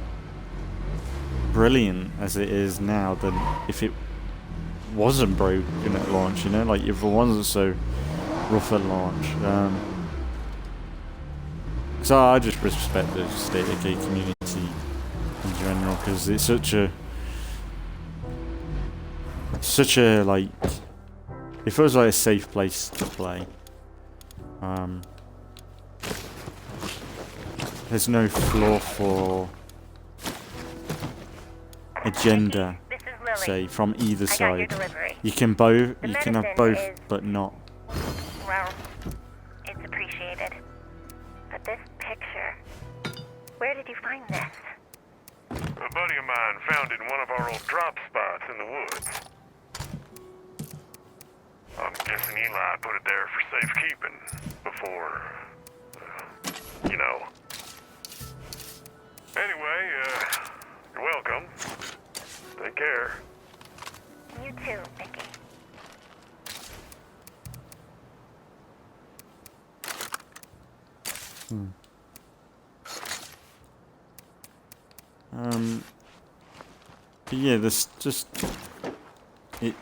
brilliant as it is now than if it wasn't broken at launch, you know, like if it wasn't so rough at launch. So I just respect the State of Decay community in general, because it's such a like, it feels like a safe place to play. There's no floor for agenda, say, from either side. You can have both, but not. Well, it's appreciated. But this picture, where did you find this? A buddy of mine found it in one of our old drop spots. spots in the woods. I'm guessing Eli put it there for safekeeping before, you know. Anyway, you're welcome. Take care. You too, Mickey. But yeah, this just and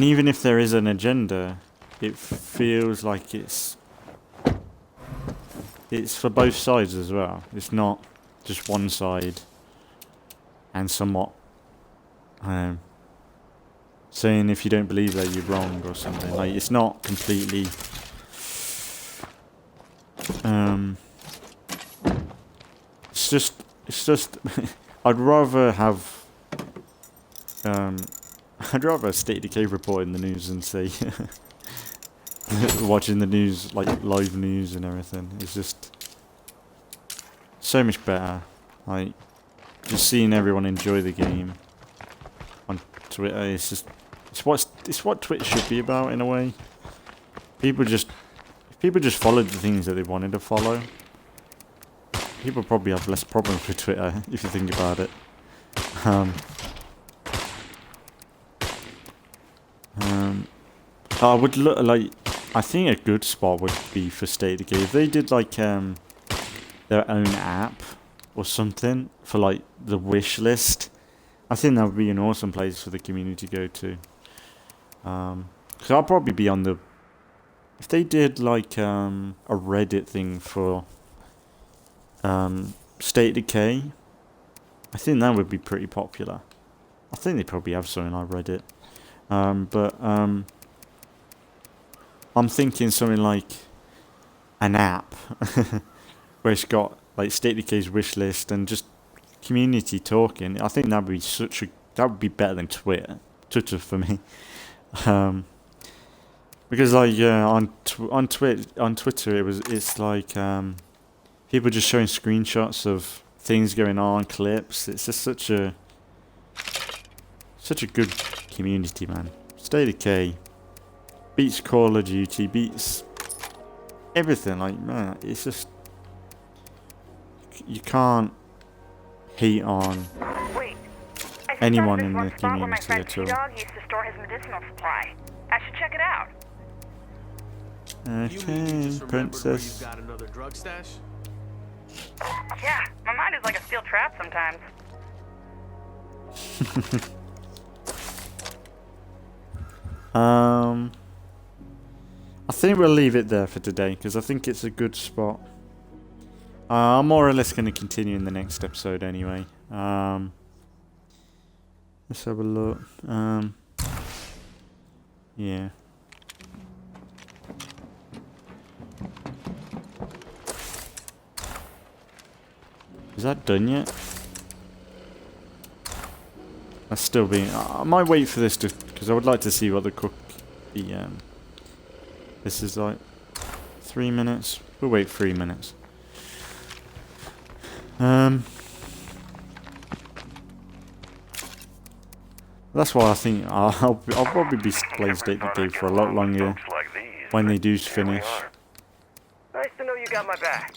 even if there is an agenda, it feels like it's for both sides as well. It's not just one side and somewhat saying if you don't believe that you're wrong or something. Like, it's not completely it's just I'd rather have I'd rather a State of Decay report in the news than say watching the news, like live news and everything. It's just so much better. Like, just seeing everyone enjoy the game on Twitter. It's what Twitch should be about in a way. People just followed the things that they wanted to follow. People probably have less problems with Twitter if you think about it. I would look like. I think a good spot would be for State of Decay if they did like their own app or something for like the wish list. I think that would be an awesome place for the community to go to. Because I'll probably be on the. If they did like a Reddit thing for State of Decay, I think that would be pretty popular. I think they probably have something like Reddit. But I'm thinking something like an app where it's got like State of Decay's wish list and just community talking. I think that would be better than Twitter for me. Because like on Twitter it's like people just showing screenshots of things going on, clips. It's just such a good community, man. State of Decay beats Call of Duty, beats everything. Like, man, it's just you can't hate on anyone in the community at all. Dog used to store his medicinal supply. I should check it out. Okay, princess. You've got another drug stash? Yeah, my mind is like a steel trap sometimes. I think we'll leave it there for today because I think it's a good spot. I'm more or less going to continue in the next episode anyway. Let's have a look. Yeah. Is that done yet? That's still being. I might wait for this to, because I would like to see what the this is like 3 minutes. We'll wait 3 minutes. That's why I think I'll probably be playing State of Decay for a lot longer when they do finish. Nice to know you got my back.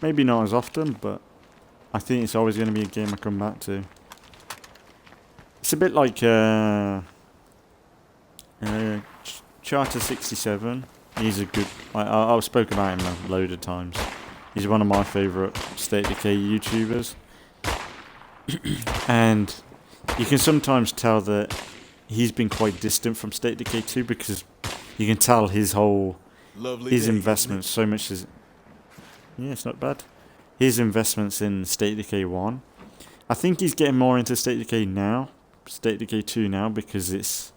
Maybe not as often, but I think it's always going to be a game I come back to. It's a bit like Charter 67. He's a good. I've spoken about him a load of times. He's one of my favourite State of Decay YouTubers. And you can sometimes tell that he's been quite distant from State of Decay 2 because you can tell his investment so much is. Yeah, it's not bad. His investments in State of Decay 1. I think he's getting more into State of Decay now. State of Decay 2 now because it's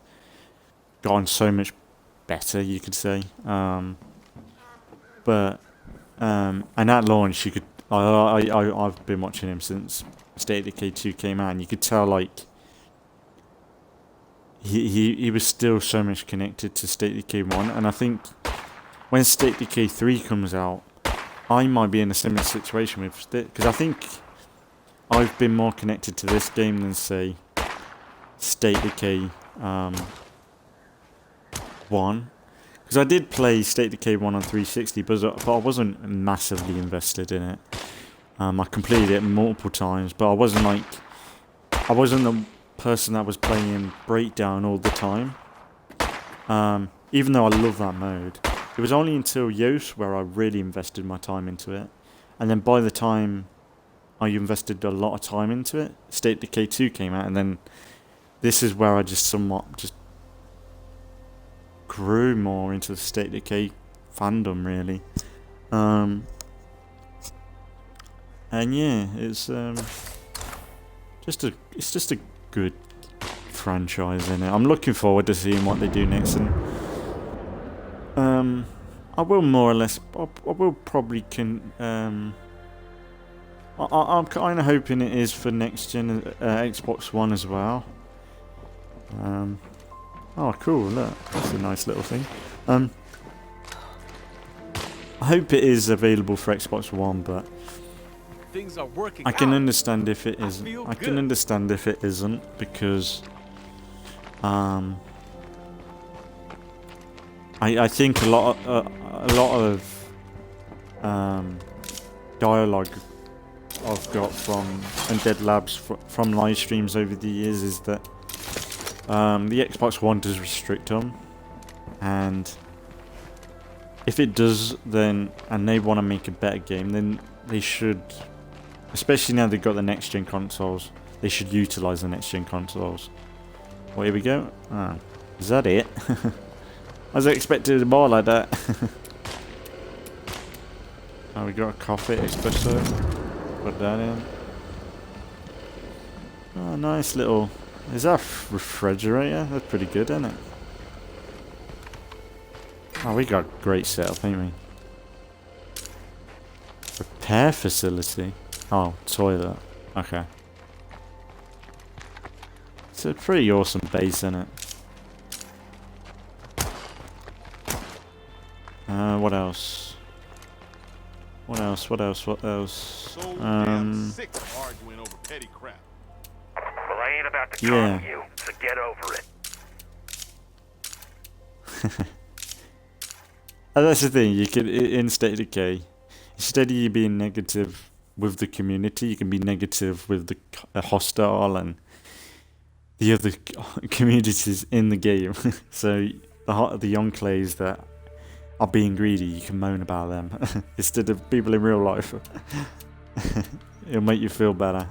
gotten so much better, you could say. And at launch, you could. I've been watching him since State of Decay 2 came out, and you could tell like he was still so much connected to State of Decay 1, and I think when State of Decay 3 comes out, I might be in a similar situation with it, because I think I've been more connected to this game than, say, State of Decay 1. Because I did play State of Decay 1 on 360, but I wasn't massively invested in it. I completed it multiple times, but I wasn't the person that was playing Breakdown all the time. Even though I love that mode. It was only until Yoast where I really invested my time into it. And then by the time I invested a lot of time into it, State of Decay 2 came out, and then this is where I just somewhat just grew more into the State of Decay fandom, really. And yeah, it's just a good franchise, in it. I'm looking forward to seeing what they do next, and I will more or less. I will probably I'm kind of hoping it is for next gen Xbox One as well. Oh, cool! Look, that's a nice little thing. I hope it is available for Xbox One, but things are working I can out. understand if it isn't. I can understand if it isn't, because I think a lot of dialogue I've got from Undead Labs from live streams over the years is that the Xbox One does restrict them, and if it does, then and they want to make a better game, then they should, especially now they've got the next gen consoles, they should utilize the next gen consoles. Well, here we go. Ah, is that it? I was expecting more like that. Oh, we got a coffee espresso. Put that in. Oh, nice little. Is that a refrigerator? That's pretty good, isn't it? Oh, we got a great setup, ain't we? Repair facility. Oh, toilet. Okay. It's a pretty awesome base, isn't it? What else? What else? What else? What else? So damn sick of arguing over petty crap. Well, I ain't about to yeah. calm you, so get over it. And that's the thing. You can in State of Decay, instead of you being negative with the community, you can be negative with the hostile and the other communities in the game. So the enclaves that are being greedy, you can moan about them instead of people in real life. It'll make you feel better.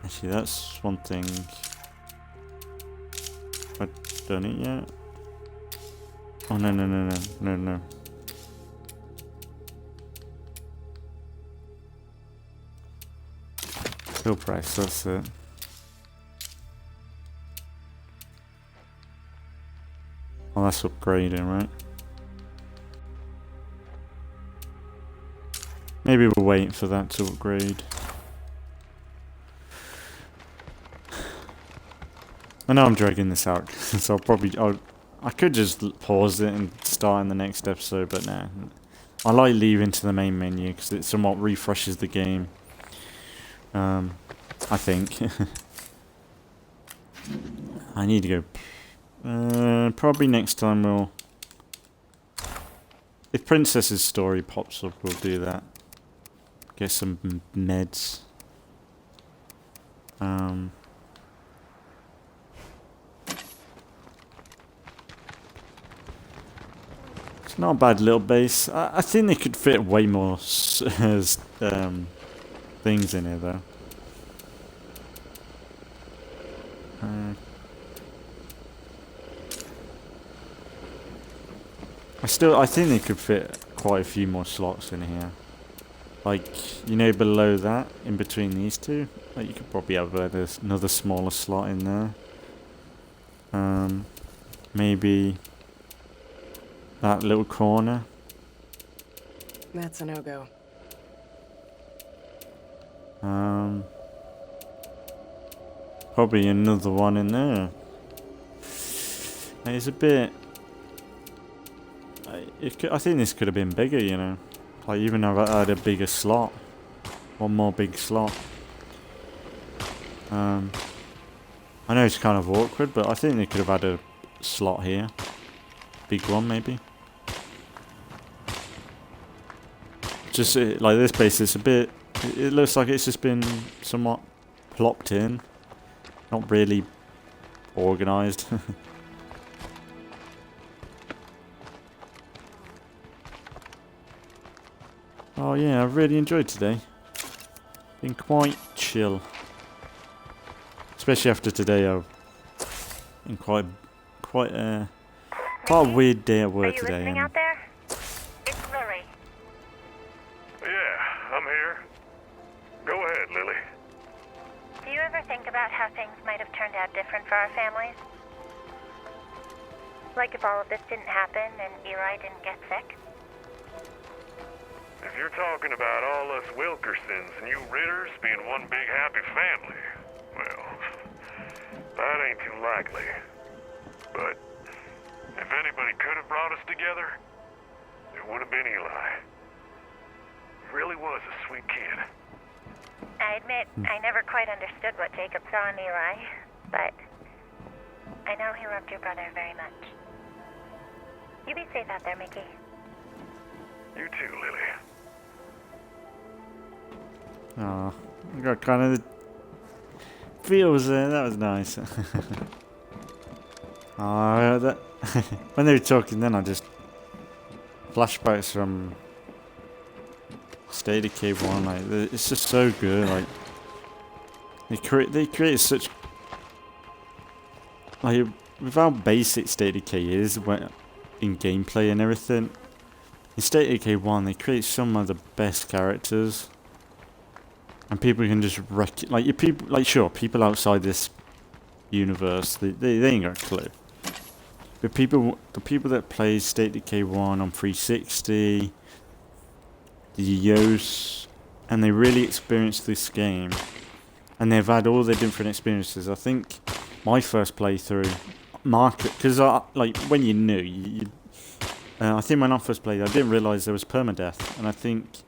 Actually, that's one thing. I've done it yet. Oh no. Fill price, that's it. Oh, that's upgrading, right? Maybe we'll wait for that to upgrade. I know I'm dragging this out, so I could just pause it and start in the next episode, but nah. I like leaving to the main menu because it somewhat refreshes the game. I think. I need to go. Probably next time we'll. If Princess's story pops up, we'll do that. Get some meds. It's not a bad little base. I think they could fit way more things in here, though. I think they could fit quite a few more slots in here. Like, you know, below that, in between these two, like you could probably have another smaller slot in there. Maybe that little corner. That's a no-go. Probably another one in there. It's a bit. I think this could have been bigger, you know. Like, even if I had a bigger slot. One more big slot. I know it's kind of awkward, but I think they could have had a slot here. Big one, maybe. Just like this place is a bit... It looks like it's just been somewhat plopped in. Not really organised. Oh yeah, I've really enjoyed today. Been quite chill. Especially after today, I've been quite a weird day at work today. Are you listening out there? It's Lily. Yeah, I'm here. Go ahead, Lily. Do you ever think about how things might have turned out different for our families? Like if all of this didn't happen and Eli didn't get sick? If you're talking about all us Wilkersons and you Ritters being one big happy family, well, that ain't too likely. But if anybody could have brought us together, it would have been Eli. He really was a sweet kid. I admit, I never quite understood what Jacob saw in Eli, but I know he loved your brother very much. You be safe out there, Mickey. You too, Lily. Oh, I got kind of the feels there. That was nice. Oh, that when they were talking, then I just flashbacks from State of Decay 1. Like, it's just so good. Like, they create such, like, with how basic State of Decay is in gameplay and everything. In State of Decay 1, they create some of the best characters. And people can just wreck it. Like, sure, people outside this universe, they ain't got a clue. But the people that play State of Decay 1 on 360, the Yos, and they really experience this game. And they've had all their different experiences. I think my first playthrough, because like, when you're new, I think when I first played, I didn't realise there was permadeath. And I think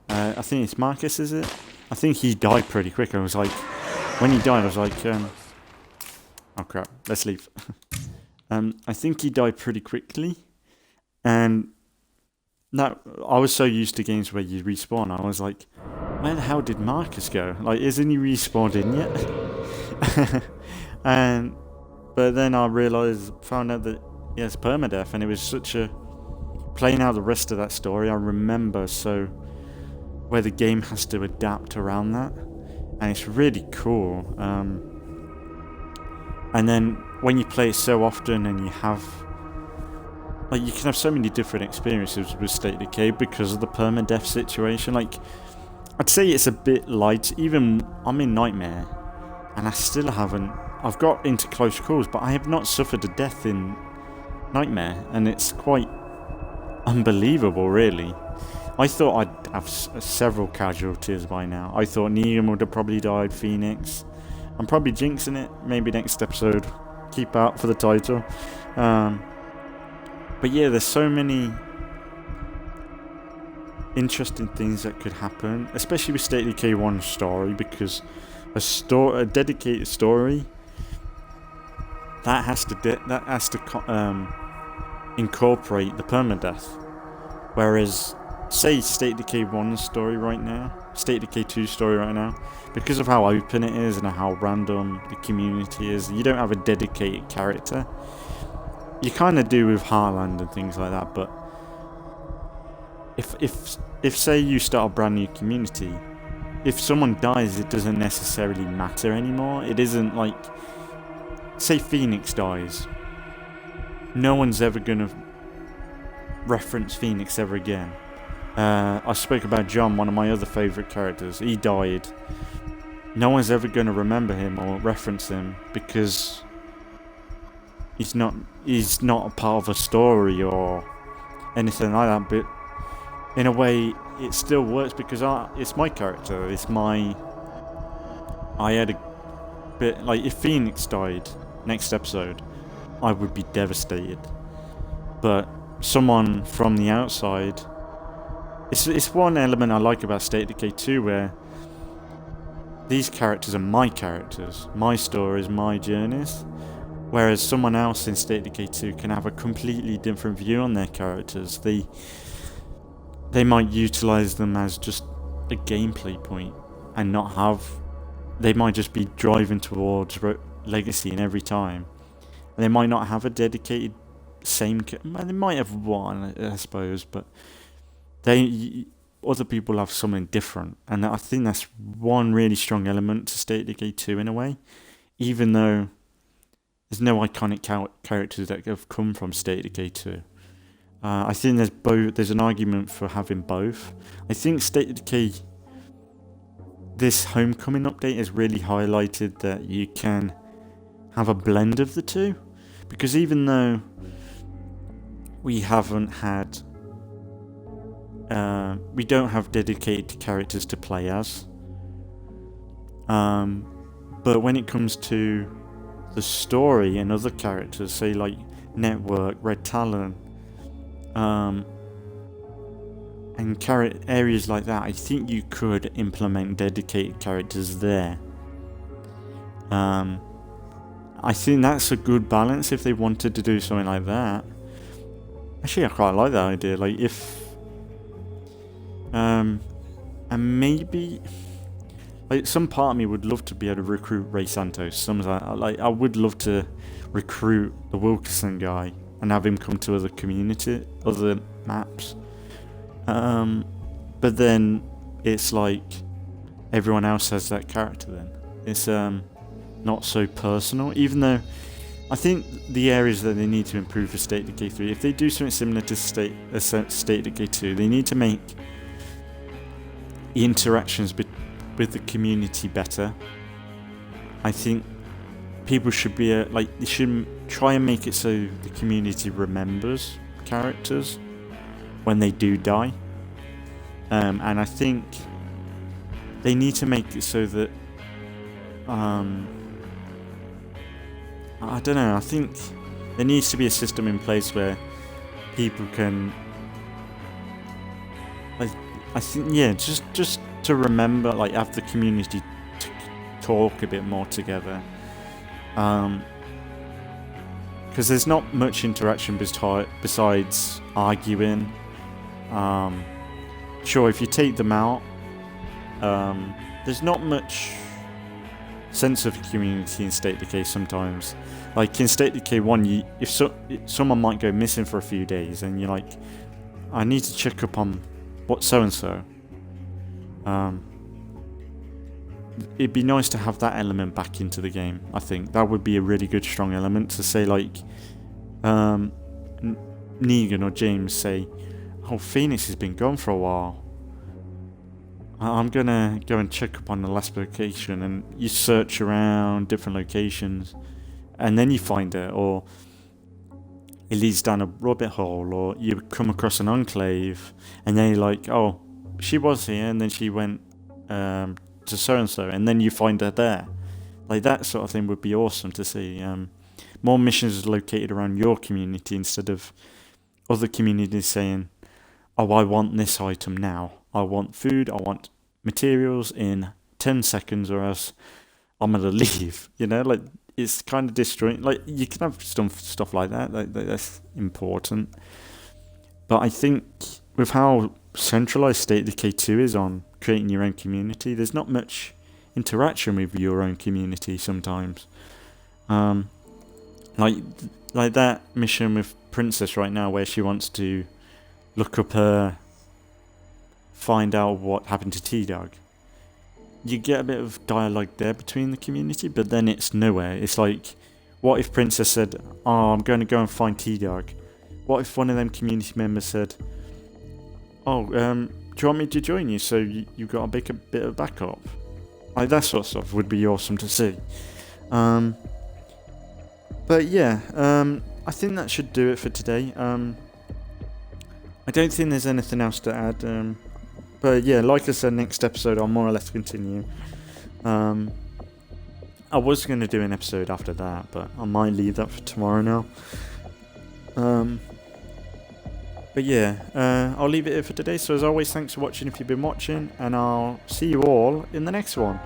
it's Marcus, is it? I think he died pretty quick. I was like, when he died, I was like, oh crap, let's leave. I think he died pretty quickly, and that I was so used to games where you respawn. I was like, where the hell did Marcus go? Like, isn't he respawned in yet? But then I found out that he has permadeath, and it was such a playing out the rest of that story. I remember where the game has to adapt around that, and it's really cool. And then when you play it so often, and you can have so many different experiences with State of Decay because of the permadeath situation. Like, I'd say it's a bit light. Even I'm in Nightmare, and I still haven't. I've got into close calls, but I have not suffered a death in Nightmare, and it's quite unbelievable, really. I thought I'd have several casualties by now. I thought Negan would have probably died, Phoenix. I'm probably jinxing it. Maybe next episode. Keep out for the title. But yeah, there's so many interesting things that could happen, especially with State of Decay 1 story, because a dedicated story that has to incorporate the permadeath, whereas say State of Decay 1 story right now, State of Decay 2 story right now, because of how open it is and how random the community is, you don't have a dedicated character. You kind of do with Heartland and things like that, but if say you start a brand new community, if someone dies, it doesn't necessarily matter anymore. It isn't like, say Phoenix dies, no one's ever gonna reference Phoenix ever again. I spoke about John, one of my other favourite characters. He died. No one's ever going to remember him or reference him because he's not a part of a story or anything like that. But in a way, it still works because it's my character. I had a bit like, if Phoenix died next episode, I would be devastated. But someone from the outside. It's one element I like about State of Decay 2, where these characters are my characters, my stories, my journeys, whereas someone else in State of Decay 2 can have a completely different view on their characters. They might utilize them as just a gameplay point and not have. They might just be driving towards legacy in every time, and they might not have a dedicated they might have one, I suppose, but other people have something different, and I think that's one really strong element to State of Decay 2 in a way, even though there's no iconic characters that have come from State of Decay 2. I think there's an argument for having both. I think State of Decay, this Homecoming update has really highlighted that you can have a blend of the two, because even though we haven't had we don't have dedicated characters to play as, but when it comes to the story and other characters, say like Network, Red Talon, and areas like that, I think you could implement dedicated characters there. I think that's a good balance if they wanted to do something like that. Actually, I quite like that idea. Like if, and maybe, like some part of me would love to be able to recruit Ray Santos. I would love to recruit the Wilkerson guy and have him come to other maps. But then it's like everyone else has that character. Then it's not so personal. Even though I think the areas that they need to improve for State of Decay 3, if they do something similar to State of Decay 2, they need to make the interactions with the community better. I think people should be they should try and make it so the community remembers characters when they do die, and I think they need to make it so that I don't know, I think there needs to be a system in place where people can, I think, yeah, just to remember, like have the community talk a bit more together, because there's not much interaction besides arguing. Sure, if you take them out, there's not much sense of community in State of Decay sometimes. Like in State of Decay 1, if someone might go missing for a few days, and you're like, I need to check up on what so and so. It'd be nice to have that element back into the game. I think that would be a really good strong element to say, like, Negan or James say, oh, Phoenix has been gone for a while. I'm gonna go and check up on the last location, and you search around different locations, and then you find it, or it leads down a rabbit hole, or you come across an enclave, and then you're like, oh, she was here, and then she went to so and so, and then you find her there. Like that sort of thing would be awesome to see. More missions located around your community instead of other communities saying, oh, I want this item now. I want food, I want materials in 10 seconds or else I'm going to leave. You know, like it's kind of destroying. Like you can have stuff like that. That's important. But I think with how centralized State of Decay 2 is on creating your own community, there's not much interaction with your own community sometimes. Like that mission with Princess right now where she wants to look up find out what happened to T-Dog. You get a bit of dialogue there between the community, but then it's nowhere. It's like, what if Princess said, oh, I'm going to go and find T-Dog? What if one of them community members said, oh, do you want me to join you so you've got a bit of backup? Like that sort of stuff would be awesome to see. But yeah, I think that should do it for today. I don't think there's anything else to add. But yeah, like I said, next episode I'll more or less continue. I was going to do an episode after that, but I might leave that for tomorrow now. But yeah, I'll leave it here for today. So as always, thanks for watching if you've been watching, and I'll see you all in the next one.